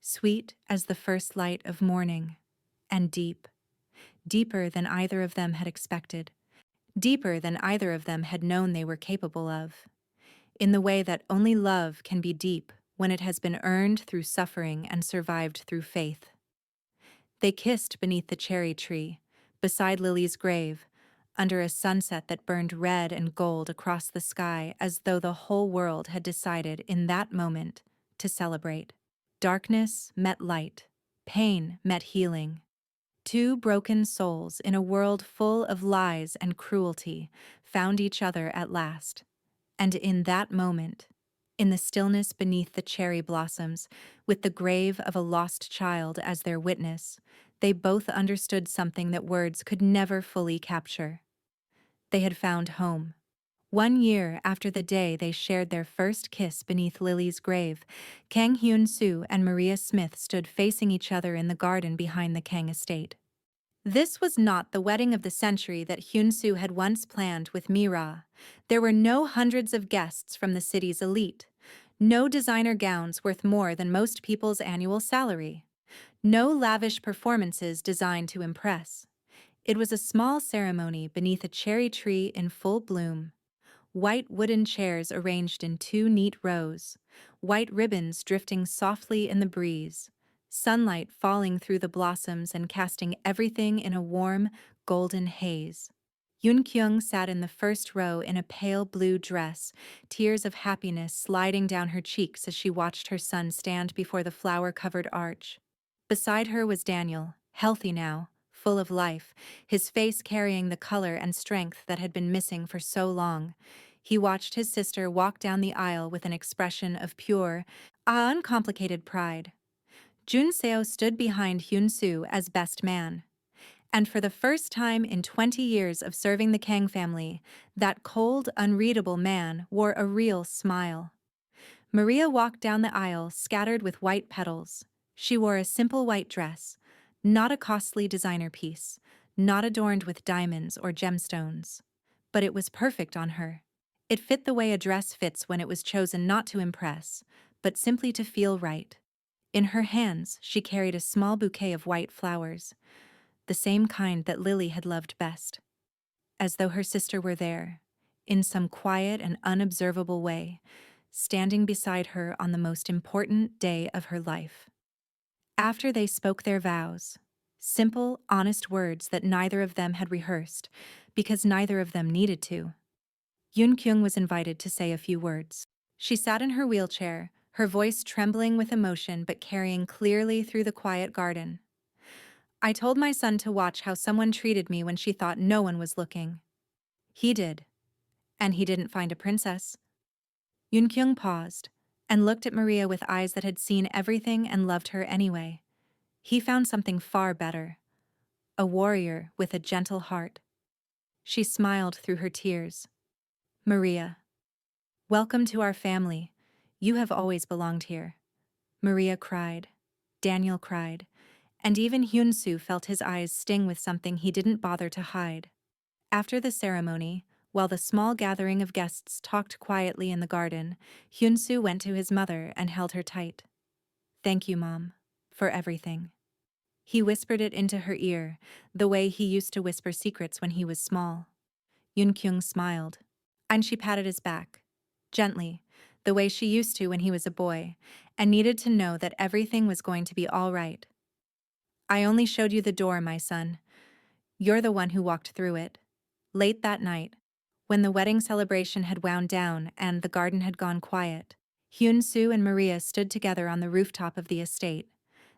sweet as the first light of morning, and deep, deeper than either of them had expected, deeper than either of them had known they were capable of, in the way that only love can be deep when it has been earned through suffering and survived through faith. They kissed beneath the cherry tree, beside Lily's grave, under a sunset that burned red and gold across the sky as though the whole world had decided in that moment to celebrate. Darkness met light, pain met healing. Two broken souls in a world full of lies and cruelty found each other at last. And in that moment, in the stillness beneath the cherry blossoms, with the grave of a lost child as their witness, they both understood something that words could never fully capture. They had found home. 1 year after the day they shared their first kiss beneath Lily's grave, Kang Hyun-Soo and Maria Smith stood facing each other in the garden behind the Kang estate. This was not the wedding of the century that Hyun-Soo had once planned with Mira. There were no hundreds of guests from the city's elite, no designer gowns worth more than most people's annual salary, no lavish performances designed to impress. It was a small ceremony beneath a cherry tree in full bloom. White wooden chairs arranged in 2 neat rows, white ribbons drifting softly in the breeze, sunlight falling through the blossoms and casting everything in a warm, golden haze. Yoon Kyung sat in the first row in a pale blue dress, tears of happiness sliding down her cheeks as she watched her son stand before the flower-covered arch. Beside her was Daniel, healthy now, full of life, his face carrying the color and strength that had been missing for so long. He watched his sister walk down the aisle with an expression of pure, uncomplicated pride. Jun Seo stood behind Hyun Soo as best man. And for the first time in 20 years of serving the Kang family, that cold, unreadable man wore a real smile. Maria walked down the aisle scattered with white petals. She wore a simple white dress, not a costly designer piece, not adorned with diamonds or gemstones. But it was perfect on her. It fit the way a dress fits when it was chosen not to impress, but simply to feel right. In her hands, she carried a small bouquet of white flowers, the same kind that Lily had loved best. As though her sister were there, in some quiet and unobservable way, standing beside her on the most important day of her life. After they spoke their vows, simple, honest words that neither of them had rehearsed, because neither of them needed to, Yoon Kyung was invited to say a few words. She sat in her wheelchair, her voice trembling with emotion but carrying clearly through the quiet garden. I told my son to watch how someone treated me when she thought no one was looking. He did. And he didn't find a princess. Yoon Kyung paused and looked at Maria with eyes that had seen everything and loved her anyway. He found something far better. A warrior with a gentle heart. She smiled through her tears. Maria. Welcome to our family. You have always belonged here. Maria cried. Daniel cried. And even Hyun Soo felt his eyes sting with something he didn't bother to hide. After the ceremony, while the small gathering of guests talked quietly in the garden, Hyun Soo went to his mother and held her tight. Thank you, Mom, for everything. He whispered it into her ear, the way he used to whisper secrets when he was small. Yoon Kyung smiled, and she patted his back, gently, the way she used to when he was a boy, and needed to know that everything was going to be all right. I only showed you the door, my son. You're the one who walked through it. Late that night, when the wedding celebration had wound down and the garden had gone quiet, Hyun Soo and Maria stood together on the rooftop of the estate,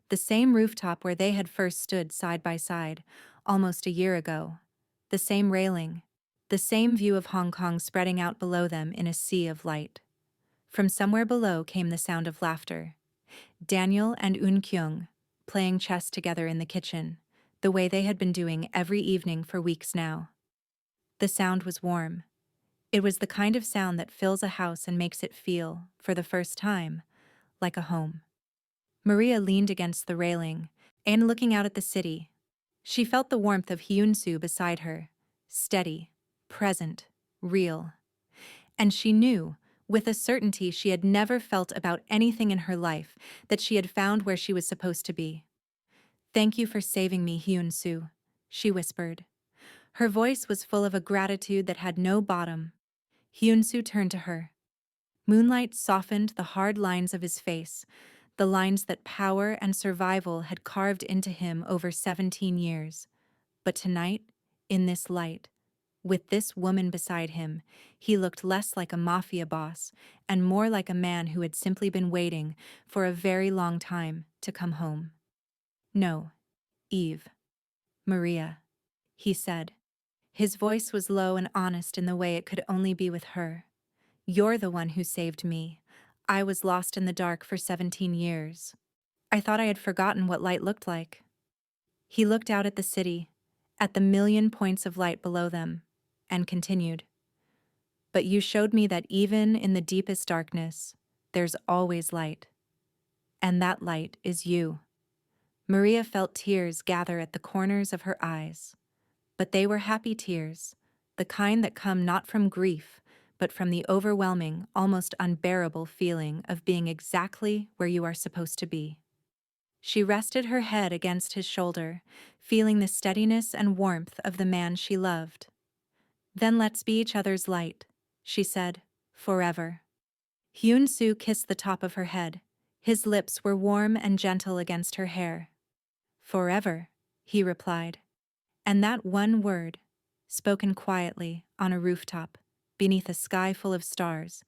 the same rooftop where they had first stood side by side, almost a year ago. The same railing, the same view of Hong Kong spreading out below them in a sea of light. From somewhere below came the sound of laughter. Daniel and Eun Kyung, playing chess together in the kitchen, the way they had been doing every evening for weeks now. The sound was warm. It was the kind of sound that fills a house and makes it feel, for the first time, like a home. Maria leaned against the railing, and looking out at the city. She felt the warmth of Hyun Soo beside her, steady, present, real. And she knew, with a certainty she had never felt about anything in her life, that she had found where she was supposed to be. Thank you for saving me, Hyun Soo, she whispered. Her voice was full of a gratitude that had no bottom. Hyun Soo turned to her. Moonlight softened the hard lines of his face, the lines that power and survival had carved into him over 17 years. But tonight, in this light, with this woman beside him, he looked less like a mafia boss and more like a man who had simply been waiting for a very long time to come home. No, Eve. Maria, he said. His voice was low and honest in the way it could only be with her. You're the one who saved me. I was lost in the dark for 17 years. I thought I had forgotten what light looked like. He looked out at the city, at the million points of light below them, and continued. But you showed me that even in the deepest darkness, there's always light. And that light is you. Maria felt tears gather at the corners of her eyes. But they were happy tears, the kind that come not from grief, but from the overwhelming, almost unbearable feeling of being exactly where you are supposed to be. She rested her head against his shoulder, feeling the steadiness and warmth of the man she loved. Then let's be each other's light, she said, forever. Hyun Soo kissed the top of her head. His lips were warm and gentle against her hair. Forever, he replied. And that one word, spoken quietly on a rooftop, beneath a sky full of stars,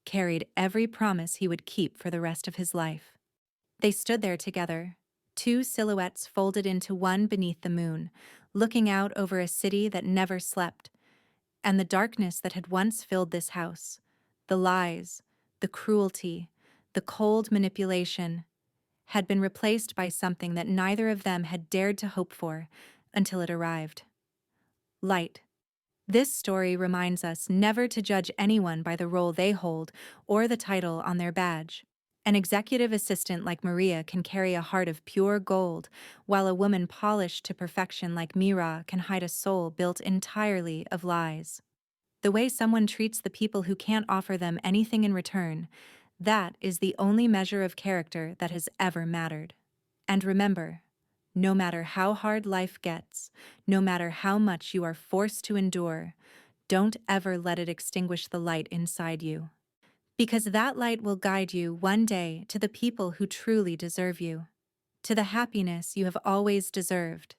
carried every promise he would keep for the rest of his life. They stood there together, two silhouettes folded into one beneath the moon, looking out over a city that never slept, and the darkness that had once filled this house, the lies, the cruelty, the cold manipulation, had been replaced by something that neither of them had dared to hope for until it arrived. Light. This story reminds us never to judge anyone by the role they hold or the title on their badge. An executive assistant like Maria can carry a heart of pure gold, while a woman polished to perfection like Mira can hide a soul built entirely of lies. The way someone treats the people who can't offer them anything in return, that is the only measure of character that has ever mattered. And remember, no matter how hard life gets, no matter how much you are forced to endure, don't ever let it extinguish the light inside you. Because that light will guide you one day to the people who truly deserve you, to the happiness you have always deserved.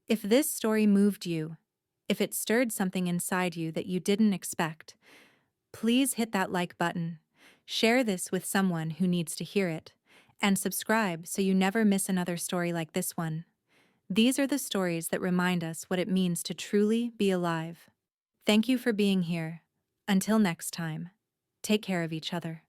If this story moved you, if it stirred something inside you that you didn't expect, please hit that like button, share this with someone who needs to hear it, and subscribe so you never miss another story like this one. These are the stories that remind us what it means to truly be alive. Thank you for being here. Until next time, take care of each other.